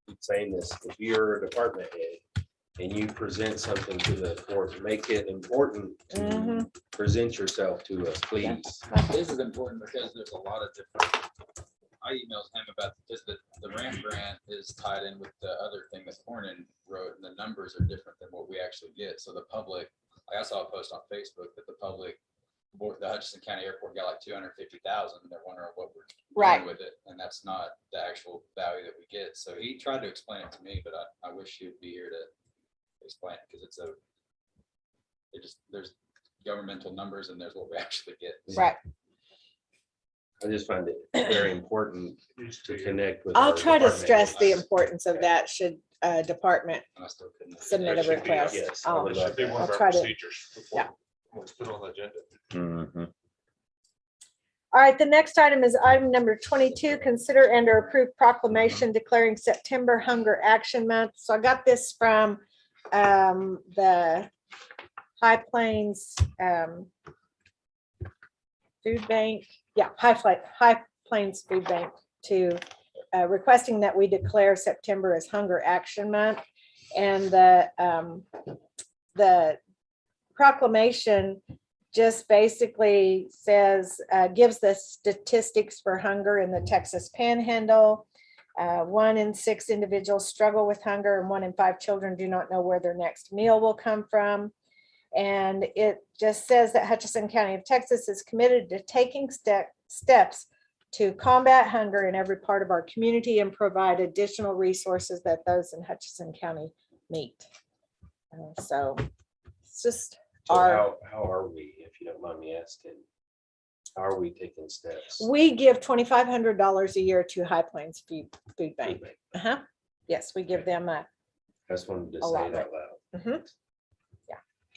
Speaker 7: keep saying this, if you're a department head and you present something to the court, make it important to
Speaker 1: Mhm.
Speaker 7: present yourself to us, please.
Speaker 10: This is important because there's a lot of different, I emailed him about just the ramp grant is tied in with the other thing that Cornan wrote, and the numbers are different than what we actually get. So the public, like I saw a post on Facebook that the public, the Hutchinson County Airport got like 250,000, and they're wondering what we're
Speaker 1: Right.
Speaker 10: doing with it, and that's not the actual value that we get. So he tried to explain it to me, but I wish he'd be here to explain it, because there's governmental numbers and there's what we actually get.
Speaker 1: Right.
Speaker 7: I just find it very important to connect with.
Speaker 1: I'll
Speaker 7: our
Speaker 1: try to
Speaker 7: department
Speaker 1: stress the
Speaker 7: heads.
Speaker 1: importance of that should a department
Speaker 10: And I still couldn't.
Speaker 1: submit a
Speaker 2: That should be-
Speaker 1: request.
Speaker 7: Yes, I
Speaker 1: Oh,
Speaker 7: would
Speaker 2: That should be one of
Speaker 1: I'll
Speaker 2: our
Speaker 1: try to-
Speaker 2: procedures. before
Speaker 1: yeah.
Speaker 2: It's put on the agenda.
Speaker 3: Mhm.
Speaker 1: All right, the next item is item number 22, consider and or approve proclamation declaring September Hunger Action Month. So I got this from the High Plains Food Bank. Yeah, High Plains Food Bank to requesting that we declare September as Hunger Action Month. And the proclamation just basically says, gives the statistics for hunger in the Texas Panhandle. 1 in 6 individuals struggle with hunger, and 1 in 5 children do not know where their next meal will come from. And it just says that Hutchinson County of Texas is committed to taking steps to combat hunger in every part of our community and provide additional resources that those in Hutchinson County meet. So it's just
Speaker 7: So
Speaker 1: our.
Speaker 7: how are we, if you don't mind me asking? How are we taking steps?
Speaker 1: We give $2,500 a year to High Plains Food Bank. Uh-huh. Yes, we give them a,
Speaker 7: I just wanted to
Speaker 1: A
Speaker 7: say
Speaker 1: lot,
Speaker 7: it out loud.
Speaker 1: mhm.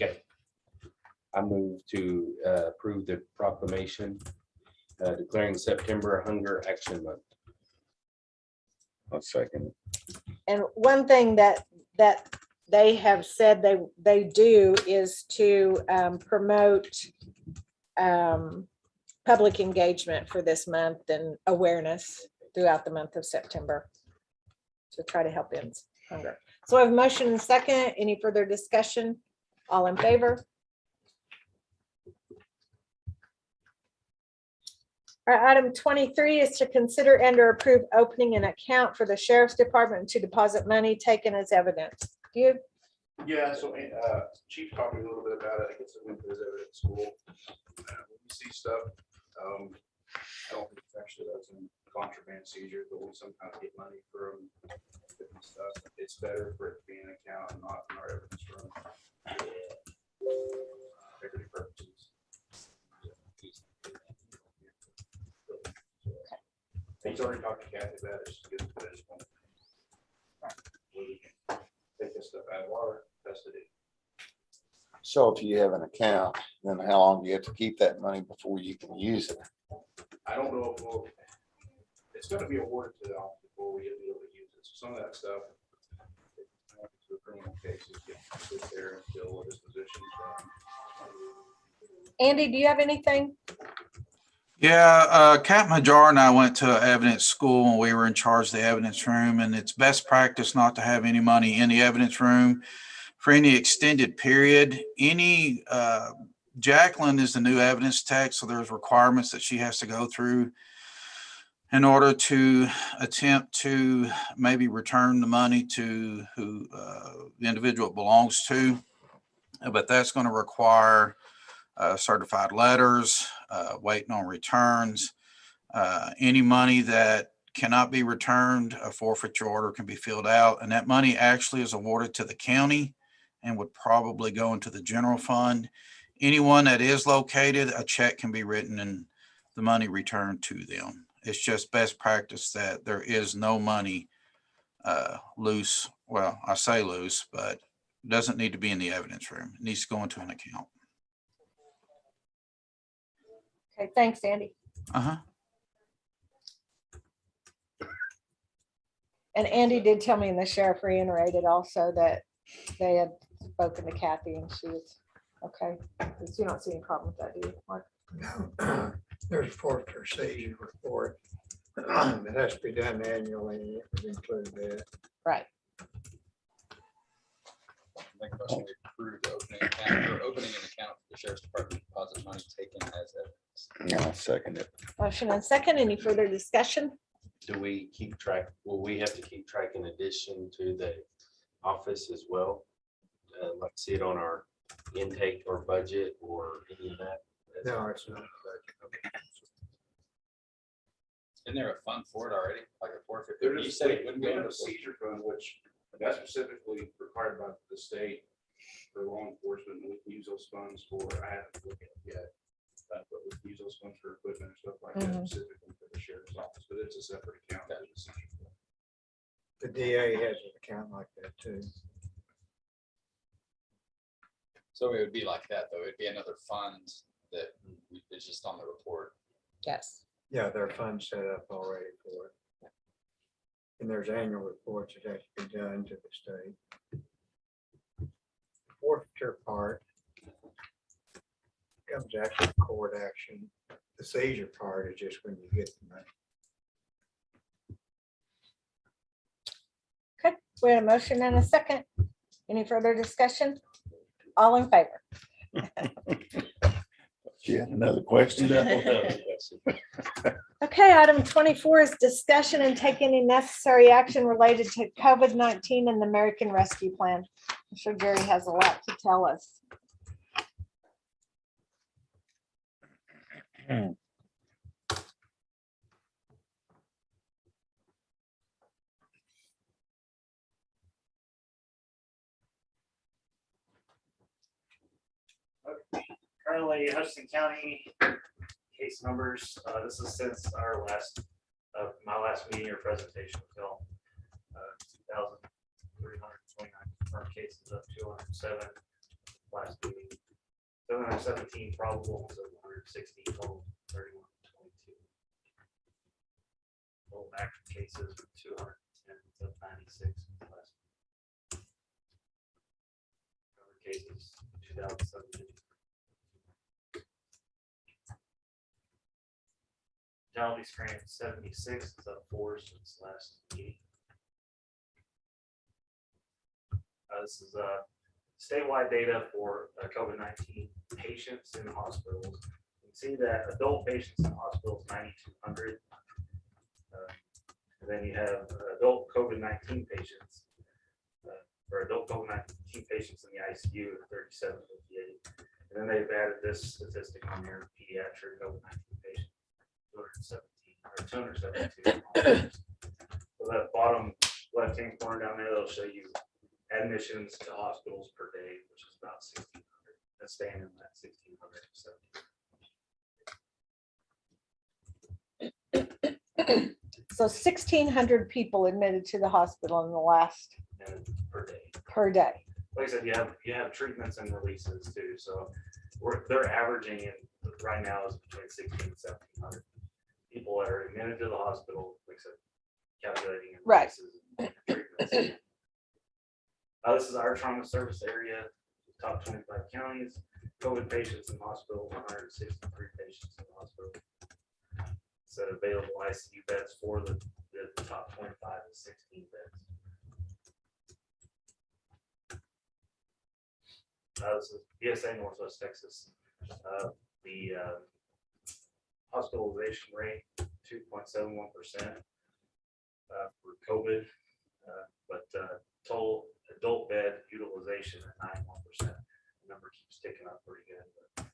Speaker 7: Okay. I move to approve the proclamation declaring September Hunger Action Month.
Speaker 3: I'll second it.
Speaker 1: and one thing that they have said they do is to promote public engagement for this month and awareness throughout the month of September to try to help end hunger. So I have a motion and second. Any further discussion? All in favor? All right, item 23 is to consider and or approve opening an account for the Sheriff's Department to deposit money taken as evidence. Do you?
Speaker 11: Yeah, so Chief talked to me a little bit about it. I guess it went through there at school. When we see stuff, I don't think it's actually that's in contraband seizures, but we sometimes get money from different stuff. It's better for it to be an account account and not in our evidence room. Integrity purposes. He's already talked to Kathy about it. She's good for this one. We can take this stuff out of our custody.
Speaker 3: So if you have an account, then how long do you have to keep that money before you can use it?
Speaker 11: I don't know if it's gonna be awarded to the office before we be able to use it. So some of that stuff. To a criminal case, is get sit there until this position.
Speaker 1: Andy, do you have anything?
Speaker 10: Yeah, Cap Majar and I went to evidence school when we were in charge of the evidence room, and it's best practice not to have any money in the evidence room for any extended period. Jacqueline is the new evidence tech, so there's requirements that she has to go through in order to attempt to maybe return the money to who the individual it belongs to. But that's going to require certified letters, waiting on returns. Any money that cannot be returned, a forfeiture order can be filled out, and that money actually is awarded to the county and would probably go into the general fund. Anyone that is located, a check can be written and the money returned to them. It's just best practice that there is no money loose. Well, I say loose, but it doesn't need to be in the evidence room. It needs to go into an account.
Speaker 1: Okay, thanks, Andy.
Speaker 10: Uh-huh.
Speaker 1: And Andy did tell me, and the sheriff reiterated also that they had spoken to Kathy and she was okay. You don't see any problem with that, do you, Mark?
Speaker 12: No, there's a forfeiture seizure report that has to be done annually, and it would include that.
Speaker 1: Right.
Speaker 10: Make a motion to approve the opening account or opening an account for the sheriff's department deposit money taken as evidence.
Speaker 3: I'll second it.
Speaker 1: Motion and second. Any further discussion?
Speaker 7: Do we keep track, will we have to keep track in addition to the office as well? Like see it on our intake or budget or any of that?
Speaker 12: No, it's not.
Speaker 10: Isn't there a fund for it already, like a forfeit?
Speaker 11: There
Speaker 10: You
Speaker 11: is,
Speaker 10: said it wouldn't
Speaker 11: we
Speaker 10: go
Speaker 11: have
Speaker 10: into
Speaker 11: a seizure fund, which that's specifically required by the state for law enforcement. We can use those funds for, I haven't looked at it yet. But we can use those funds for equipment and stuff like that specifically for the sheriff's office, but it's a separate account. That is a seizure fund.
Speaker 12: The DA has an account like that too.
Speaker 10: So it would be like that, though. It'd be another fund that is just on the report.
Speaker 1: Yes.
Speaker 12: Yeah, there are funds set up already for it. And there's annual reports that have to be done to the state. Forfeiture part comes after court action. The seizure part is just when you get the money.
Speaker 1: Okay, we had a motion and a second. Any further discussion? All in favor?
Speaker 3: You had another question?
Speaker 1: Okay, item 24 is discussion and take any necessary action related to COVID-19 and the American Rescue Plan. I'm sure Jerry has a lot to tell us.
Speaker 5: Currently, Hutchinson County case numbers, this is since our last, my last meeting or presentation with y'all. 2,329 confirmed cases of 207 last meeting. 717 probable, 716 total, 3122. Total active cases, 210 of 96 last. Covered cases, 2017. Fatality screen 76, is up 4 since last meeting. This is statewide data for COVID-19 patients in hospitals. You can see that adult patients in hospitals 9,200. And then you have adult COVID-19 patients, or adult COVID-19 patients in the ICU at 3,758. And then they've added this statistic on here, pediatric COVID-19 patients. 217 or 272. So that bottom left-hand corner down there, they'll show you admissions to hospitals per day, which is about 1,600. That's staying in that 1,600.
Speaker 1: So 1,600 people admitted to the hospital in the last
Speaker 5: And per day.
Speaker 1: per day.
Speaker 5: Like I said, you have treatments and releases too. So they're averaging in right now is between 1,600 and 1,700 people that are admitted to the hospital. Like I said, calculating and
Speaker 1: Right.
Speaker 5: releases and treatments. This is our trauma service area, top 25 counties, COVID patients in the hospital, 163 patients in the hospital. Set available ICU beds for the top 25 is 16 beds. This is BSA Northwest Texas. The hospitalization rate, 2.71% for COVID, but total adult bed utilization at 91%. The number keeps ticking up pretty good, but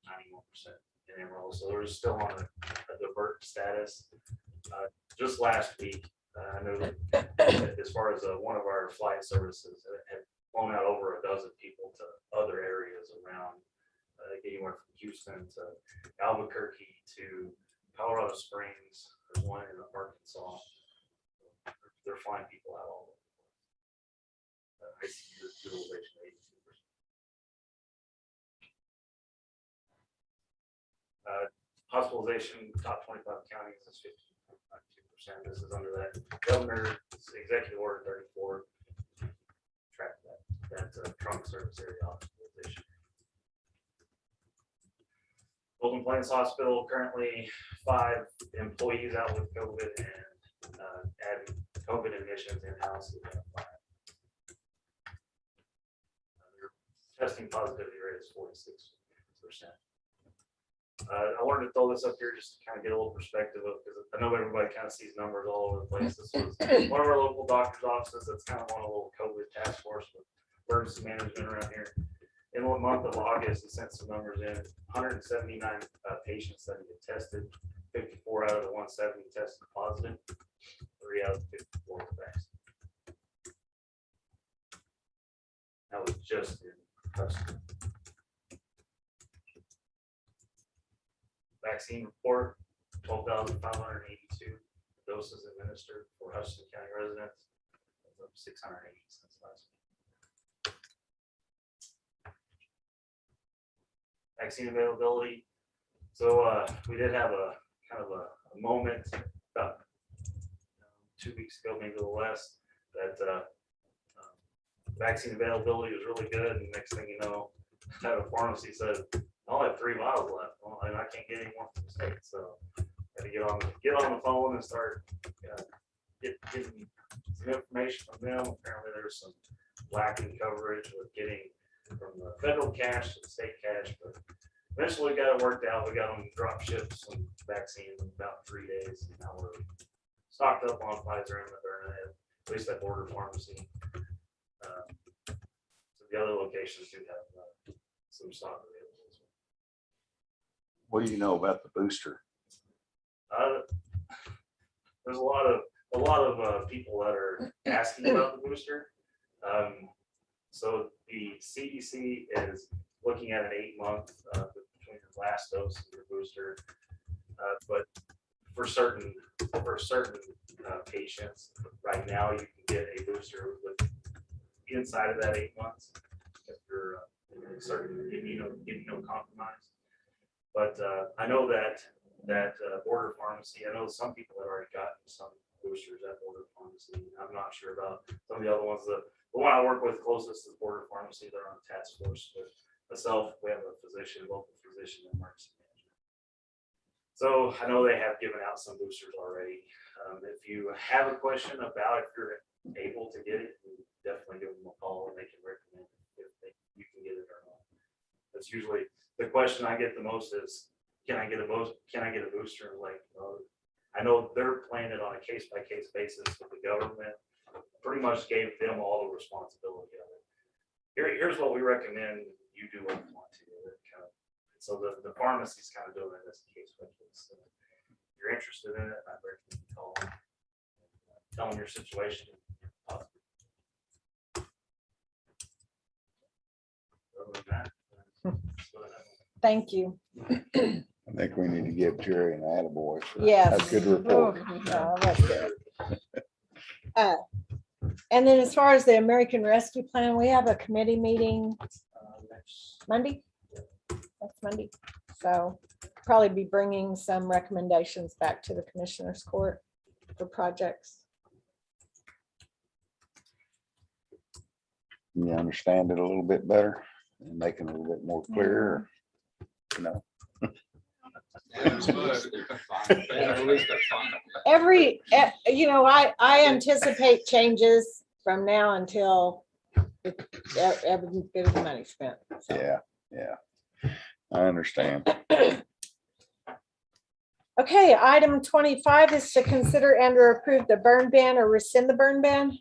Speaker 5: 91% in Amarillo. So we're still on a divert status. Just last week, I know that as far as one of our flight services had flown out over a dozen people to other areas around, anywhere from Houston to Albuquerque to Colorado Springs. There's one in Arkansas. They're flying people out all over. ICU utilization 82%. Hospitalization, top 25 counties is 15.2%. This is under that governor's executive order 34. Track that trauma service area hospitalization. Golden Plains Hospital, currently 5 employees out with COVID and adding COVID admissions in-house. Their testing positivity rate is 46%. I wanted to throw this up here just to kind of get a little perspective of, because I know everybody kind of sees numbers all over the place. This was one of our local doctor's offices that's kind of on a little COVID task force with emergency management around here. In the month of August, he sent some numbers in, 179 patients that get tested, 54 out of the 170 tested positive, 3 out of the 54 were vaccinated. That was just in Hutchinson. Vaccine report, 12,582 doses administered for Hutchinson County residents. That's up 680 since last week. Vaccine availability. So we did have a kind of a moment about 2 weeks ago, maybe a little less, that vaccine availability was really good. And next thing you know, a pharmacy said, I only have 3 vials left. Well, and I can't get any more from the state. So I had to get on the phone and start getting some information from them. Apparently there's some lacking coverage with getting from the federal cash to the state cash, but eventually we got it worked out. We got them drop shipped some vaccines in about 3 days. And now we're stocked up on Pfizer and Moderna, at least at Border Pharmacy. So the other locations do have some stock available.
Speaker 3: What do you know about the booster?
Speaker 5: There's a lot of people that are asking about the booster. So the CDC is looking at an 8-month between your last dose and your booster. But for certain patients, right now you can get a booster with inside of that 8 months if you're certain immunocompromised. But I know that Border Pharmacy, I know some people have already gotten some boosters at Border Pharmacy. I'm not sure about some of the other ones. The one I work with closest is Border Pharmacy. They're on a task force with myself. We have a local physician in emergency management. So I know they have given out some boosters already. If you have a question about if you're able to get it, definitely give them a call and they can recommend if you can get it or not. That's usually the question I get the most is, can I get a booster? Like, I know they're playing it on a case-by-case basis with the government. Pretty much gave them all the responsibility of it. Here's what we recommend. You do what you want to. So the pharmacy's kind of doing it as a case by case. So if you're interested in it, I recommend you call them, tell them your situation.
Speaker 1: Thank you.
Speaker 3: I think we need to give Jerry an attaboy for
Speaker 1: Yes.
Speaker 3: a good report.
Speaker 1: Oh, yeah, that's good. And then as far as the American Rescue Plan, we have a committee meeting Monday. Next Monday. So probably be bringing some recommendations back to the Commissioners Court for projects.
Speaker 3: You understand it a little bit better and make it a little bit more clear. No,
Speaker 1: I anticipate changes from now until every bit of the money spent. So.
Speaker 3: yeah. I understand.
Speaker 1: Okay, item 25 is to consider and or approve the burn ban or rescind the burn ban.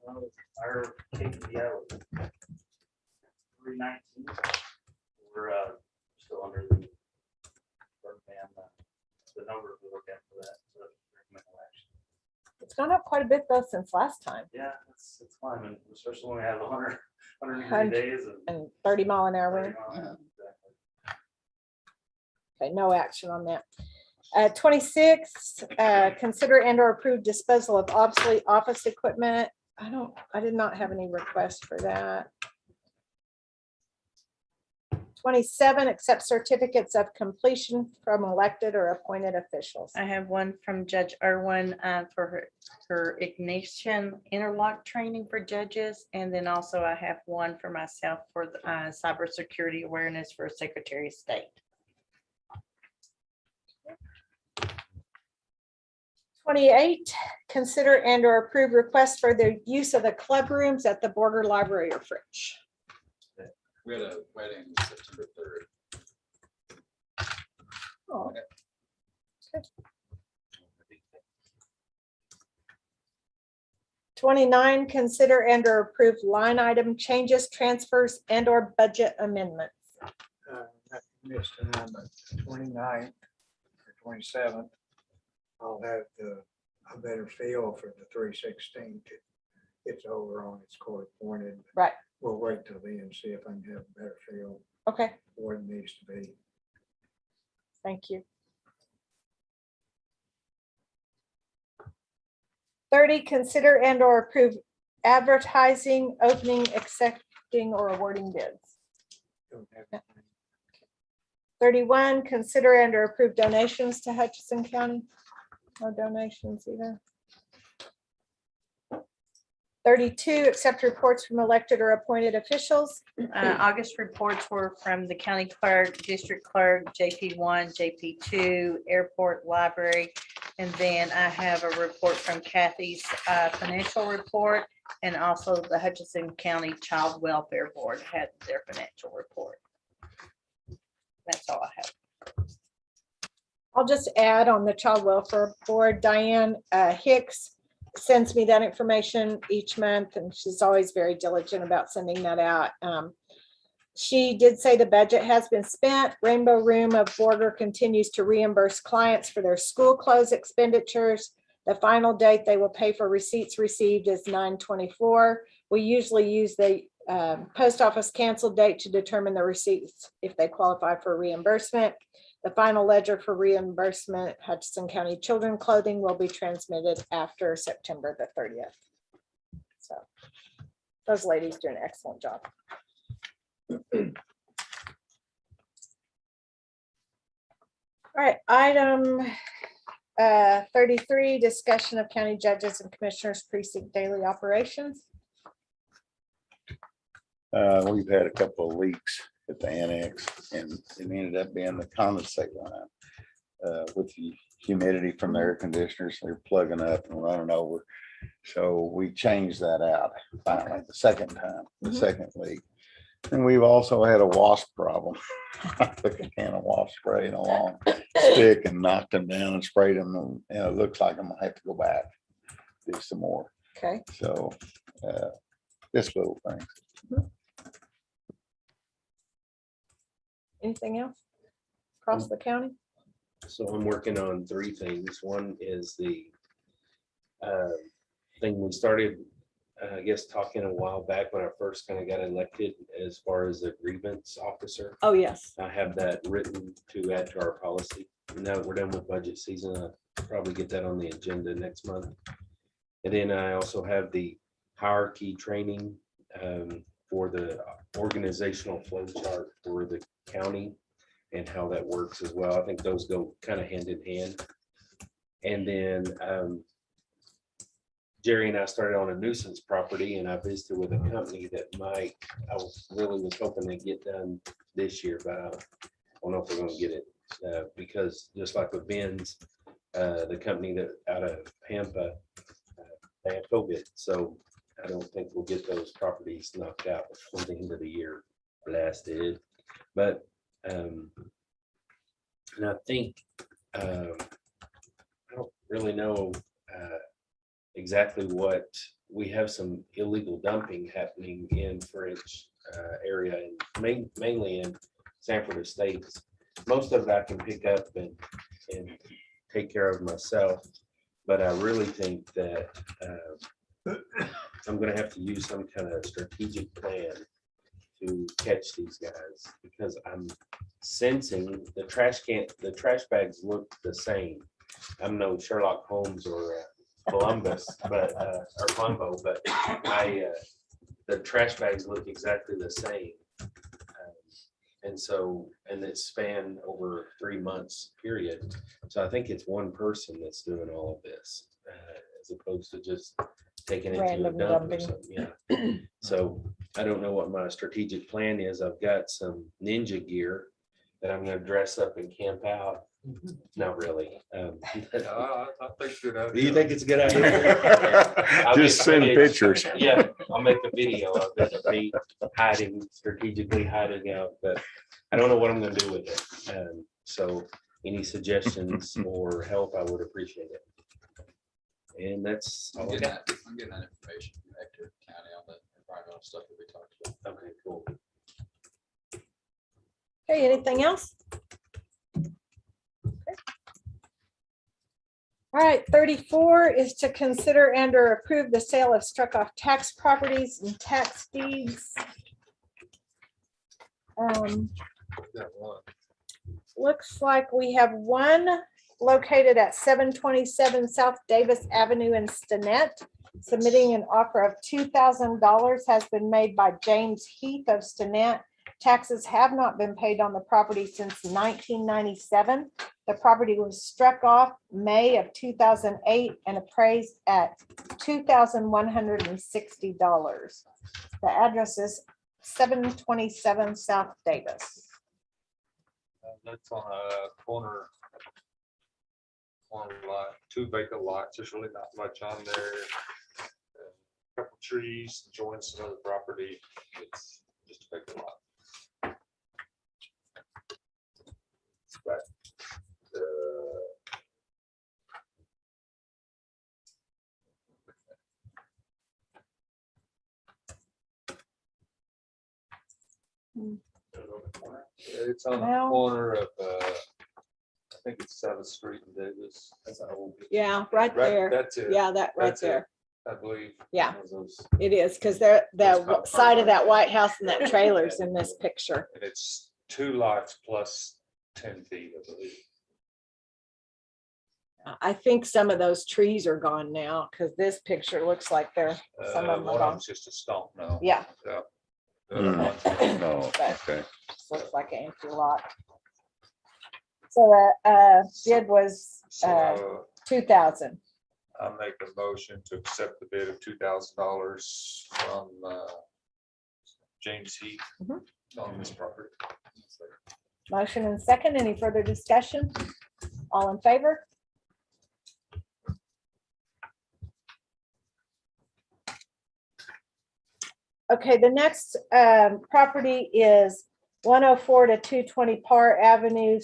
Speaker 5: Our KPL 319. We're still under the burn ban, the numbers we look at for that. So recommend no action.
Speaker 1: It's gone up quite a bit though since last time,
Speaker 5: Yeah, it's climbing, especially when we have 100
Speaker 1: 100
Speaker 5: days
Speaker 1: and 30-mile-an-hour
Speaker 5: 30
Speaker 1: wind.
Speaker 5: miles. Exactly.
Speaker 1: Okay, no action on that. 26, consider and or approve disposal of obsolete office equipment. I did not have any requests for that. 27, accept certificates of completion from elected or appointed officials.
Speaker 4: I have one from Judge Irwin for her ignition interlock training for judges. And then also I have one for myself for the cybersecurity awareness for Secretary of State.
Speaker 1: 28, consider and or approve requests for the use of the club rooms at the Border Library or Fridge.
Speaker 10: We had a wedding September 3rd.
Speaker 1: Oh, 29, consider and or approve line item changes, transfers, and or budget amendments.
Speaker 12: I missed time, but 29th or 27th, I'll have a better feel for the 316. It's over on its court appointed.
Speaker 1: Right.
Speaker 12: We'll wait till then and see if I can have a better feel
Speaker 1: Okay,
Speaker 12: for what it needs to be.
Speaker 1: thank you. 30, consider and or approve advertising, opening, accepting, or awarding bids.
Speaker 12: Don't have anything.
Speaker 1: 31, consider and or approve donations to Hutchinson County. No donations either. 32, accept reports from elected or appointed officials.
Speaker 4: August reports were from the county clerk, district clerk, JP1, JP2, airport, library. And then I have a report from Kathy's financial report, and also the Hutchinson County Child Welfare Board had their financial report. That's all I have.
Speaker 1: I'll just add on the Child Welfare Board, Diane Hicks sends me that information each month, and she's always very diligent about sending that out. She did say the budget has been spent. Rainbow Room of Border continues to reimburse clients for their school clothes expenditures. The final date they will pay for receipts received is 9/24. We usually use the post office cancel date to determine the receipts if they qualify for reimbursement. The final ledger for reimbursement, Hutchinson County Children Clothing, will be transmitted after September the 30th. So those ladies do an excellent job. All right, item 33, discussion of county judges and commissioners precinct daily operations.
Speaker 3: We've had a couple of leaks at the annex, and it ended up being the condensate line. With the humidity from the air conditioners, they're plugging up and running over. So we changed that out finally, the second time, the second leak. And we've also had a wasp problem. I took a can of wasp spray and a long stick and knocked them down and sprayed them. And it looks like I'm gonna have to go back, do some more.
Speaker 1: Okay.
Speaker 3: So just little things.
Speaker 1: Anything else across the county?
Speaker 7: So I'm working on three things. One is the thing we started I guess talking a while back when I first kind of got elected as far as a grievance officer.
Speaker 1: Oh, yes.
Speaker 7: I have that written to add to our policy. Now that we're done with budget season, I'll probably get that on the agenda next month. And then I also have the hierarchy training for the organizational flow chart for the county and how that works as well. I think those go kind of hand in hand. And then Jerry and I started on a nuisance property, and I visited with a company that I really was hoping to get done this year, but I don't know if we're gonna get it. Because just like with Ben's, the company that out of Pampa, they have COVID, so I don't think we'll get those properties knocked out before the end of the year blasted. But and I think I don't really know exactly what, we have some illegal dumping happening in French area and mainly in Sanford Estates. Most of it I can pick up and take care of myself, but I really think that I'm gonna have to use some kind of strategic plan to catch these guys, because I'm sensing the trash bags look the same. I'm no Sherlock Holmes or Columbus, but or Columbo, but the trash bags look exactly the same. And so, and it's spanned over 3 months period. So I think it's one person that's doing all of this, as opposed to just taking it to a
Speaker 1: Random
Speaker 7: dump or
Speaker 1: dumping.
Speaker 7: something. Yeah. So I don't know what my strategic plan is. I've got some ninja gear that I'm gonna dress up and camp out. Not really.
Speaker 2: I think it's a good idea.
Speaker 7: Do you think it's a good idea? I'll
Speaker 3: Just
Speaker 7: get
Speaker 3: send
Speaker 7: footage.
Speaker 3: pictures.
Speaker 7: Yeah, I'll make a video of it, of me strategically hiding out, but I don't know what I'm gonna do with it. So any suggestions or help, I would appreciate it. And that's
Speaker 10: I'm
Speaker 7: all I
Speaker 10: getting
Speaker 7: got.
Speaker 10: that information from Hector County on the environmental stuff that we talked about.
Speaker 7: Okay, cool.
Speaker 1: Okay, anything else? All right, 34 is to consider and or approve the sale of struck off tax properties and tax deeds. Looks like we have one located at 727 South Davis Avenue in Stinnett. Submitting an offer of $2,000 has been made by James Heath of Stinnett. Taxes have not been paid on the property since 1997. The property was struck off May of 2008 and appraised at $2,160. The address is 727 South Davis.
Speaker 2: That's on a corner lot, 2 vacant lots. There's really not much on there. Couple trees, joints, another property. It's just a vacant lot. But it's on the
Speaker 1: Well-
Speaker 2: corner of, I think it's 7th Street in Davis. That's how old it is.
Speaker 1: Yeah, right there.
Speaker 2: That's it.
Speaker 1: Yeah, that right
Speaker 2: That's it.
Speaker 1: there.
Speaker 2: I believe.
Speaker 1: Yeah.
Speaker 2: One of those-
Speaker 1: It is, because they're
Speaker 2: That's
Speaker 1: the
Speaker 2: about
Speaker 1: side of
Speaker 2: right.
Speaker 1: that White House and that trailer's in this picture.
Speaker 2: And it's 2 lots plus 10 feet, I believe.
Speaker 1: I think some of those trees are gone now, because this picture looks like they're, some of them are
Speaker 2: One of
Speaker 1: gone.
Speaker 2: them's just a stump now.
Speaker 1: Yeah,
Speaker 2: The other one's-
Speaker 3: Oh,
Speaker 1: But-
Speaker 3: okay.
Speaker 1: looks like an empty lot. So bid was
Speaker 2: So
Speaker 1: 2,000.
Speaker 2: I'll make a motion to accept the bid of $2,000 from James Heath
Speaker 1: Mhm.
Speaker 2: on this property.
Speaker 1: Motion and second. Any further discussion? All in favor? Okay, the next property is 104 to 220 Parr Avenue,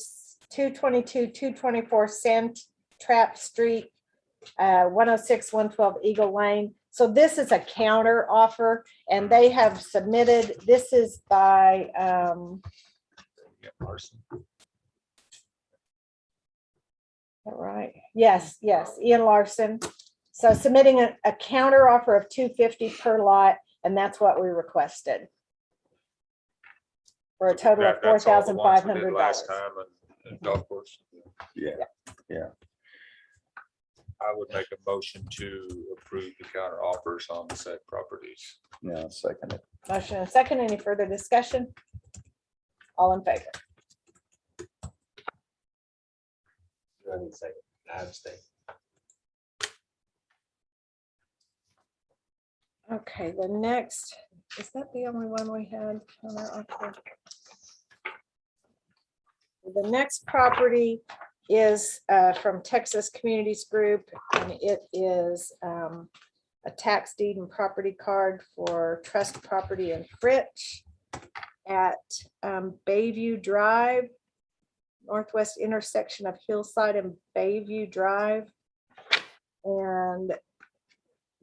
Speaker 1: 222, 224 Sand Trap Street, 106, 112 Eagle Lane. So this is a counter offer, and they have submitted, this is by,
Speaker 2: Yeah, Larson.
Speaker 1: all right, yes, Ian Larson So submitting a counter offer of $250 per lot, and that's what we requested. For a total of
Speaker 2: That's all the ones we did
Speaker 1: $4,500.
Speaker 2: last time and golf course.
Speaker 3: Yeah.
Speaker 2: I would make a motion to approve the counter offers on the said properties.
Speaker 3: Yeah, second it.
Speaker 1: Motion and second. Any further discussion? All in favor?
Speaker 7: I abstain.
Speaker 1: Okay, the next, is that the only one we had? Counter offer? The next property is from Texas Communities Group, and it is a tax deed and property card for trust property in Fritch at Bayview Drive, northwest intersection of Hillside and Bayview Drive. And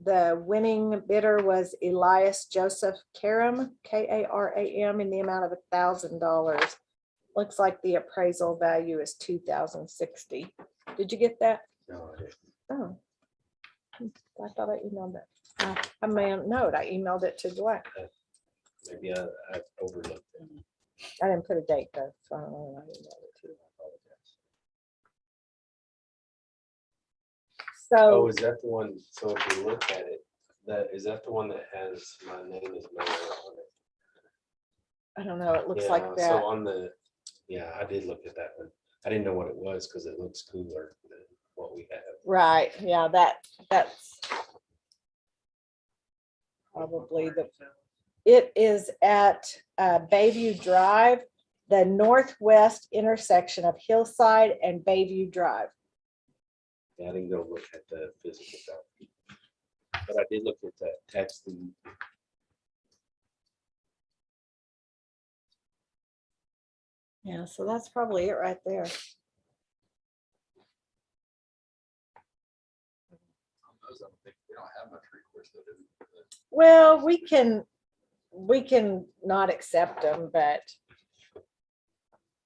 Speaker 1: the winning bidder was Elias Joseph Karam, Karam, in the amount of $1,000. Looks like the appraisal value is $2,060. Did you get that?
Speaker 7: No, I didn't.
Speaker 1: Oh. I thought I emailed it. I may have note. I emailed it to Dwight.
Speaker 7: Maybe I overlooked it.
Speaker 1: I didn't put a date though, so I don't know when I emailed it to.
Speaker 7: Oh,
Speaker 1: So,
Speaker 7: is that the one? So if you look at it, is that the one that has my name is mayor on it?
Speaker 1: I don't know, it looks
Speaker 7: Yeah,
Speaker 1: like
Speaker 7: So
Speaker 1: that.
Speaker 7: on the, yeah, I did look at that one. I didn't know what it was because it looks cooler than what we have.
Speaker 1: Right, yeah, that's probably it is at Bayview Drive, the northwest intersection of Hillside and Bayview Drive.
Speaker 7: Yeah, I didn't go look at the physical copy. But I did look at that text and
Speaker 1: Yeah, so that's probably it right there.
Speaker 10: Those, I don't think, we don't have much recourse to do.
Speaker 1: Well, we can not accept them, but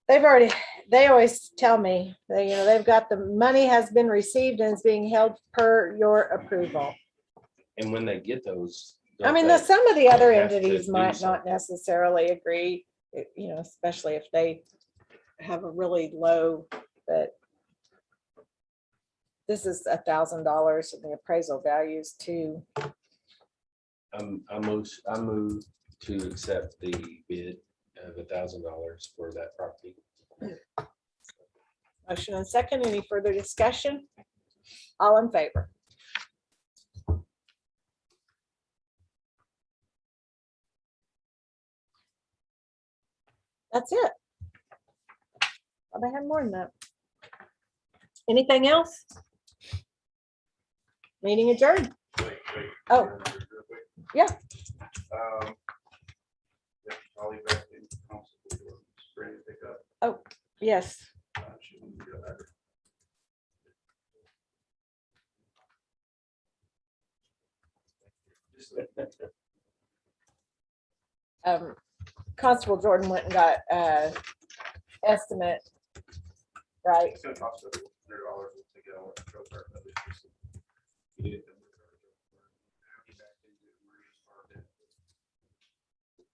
Speaker 1: they always tell me, they've got the money has been received and is being held per your approval.
Speaker 7: and when they get those.
Speaker 1: I mean,
Speaker 7: don't
Speaker 1: some of the other
Speaker 7: have to
Speaker 1: entities
Speaker 7: do
Speaker 1: might not
Speaker 7: something?
Speaker 1: necessarily agree, especially if they have a really low, but this is $1,000 and the appraisal values too.
Speaker 7: I move to accept the bid of $1,000 for that property.
Speaker 1: Motion and second. Any further discussion? All in favor? That's it. Thought I had more than that. Anything else? Meeting adjourned. Oh.
Speaker 11: real quick.
Speaker 1: Yeah.
Speaker 11: I'll leave that in council for your spring to pick up.
Speaker 1: Yes.
Speaker 11: She wouldn't do that.
Speaker 1: Constable Jordan went and got estimate. Right.
Speaker 11: It's gonna cost us $100 to take it out of the truck, but it's just- you need it to-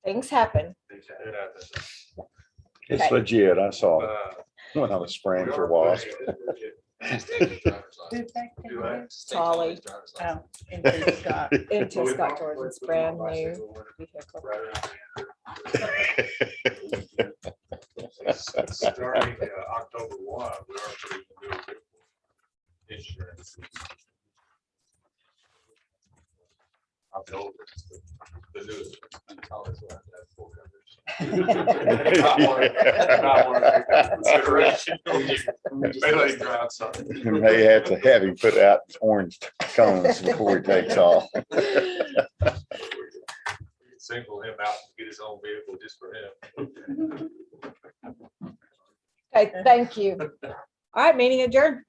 Speaker 1: Things happen.
Speaker 11: Things
Speaker 2: It
Speaker 11: happen.
Speaker 2: happens.
Speaker 3: It's
Speaker 1: Okay.
Speaker 3: legit. I saw it
Speaker 2: Uh,
Speaker 3: when I was spraying
Speaker 11: We
Speaker 3: for
Speaker 11: are
Speaker 3: wasp.
Speaker 11: planning it. It's legit.
Speaker 10: Just take his driver's license.
Speaker 11: Do I?
Speaker 10: Just take all his
Speaker 1: Holly.
Speaker 10: driver's license.
Speaker 4: Oh, into Scott.
Speaker 1: Into
Speaker 11: Well, we
Speaker 1: Scott
Speaker 11: probably
Speaker 1: Jordan's
Speaker 11: put them on
Speaker 1: brand new
Speaker 11: bicycle or
Speaker 1: vehicle.
Speaker 11: right around the end. Starting October 1, we are putting the new insurance. October, the new. College will have to have full coverage. Not one of consideration. They let him drive something.
Speaker 3: You may have to have him put out orange cones before he takes off.
Speaker 2: Single him out to get his own vehicle just for him.
Speaker 1: Okay, thank you. All right, meeting adjourned.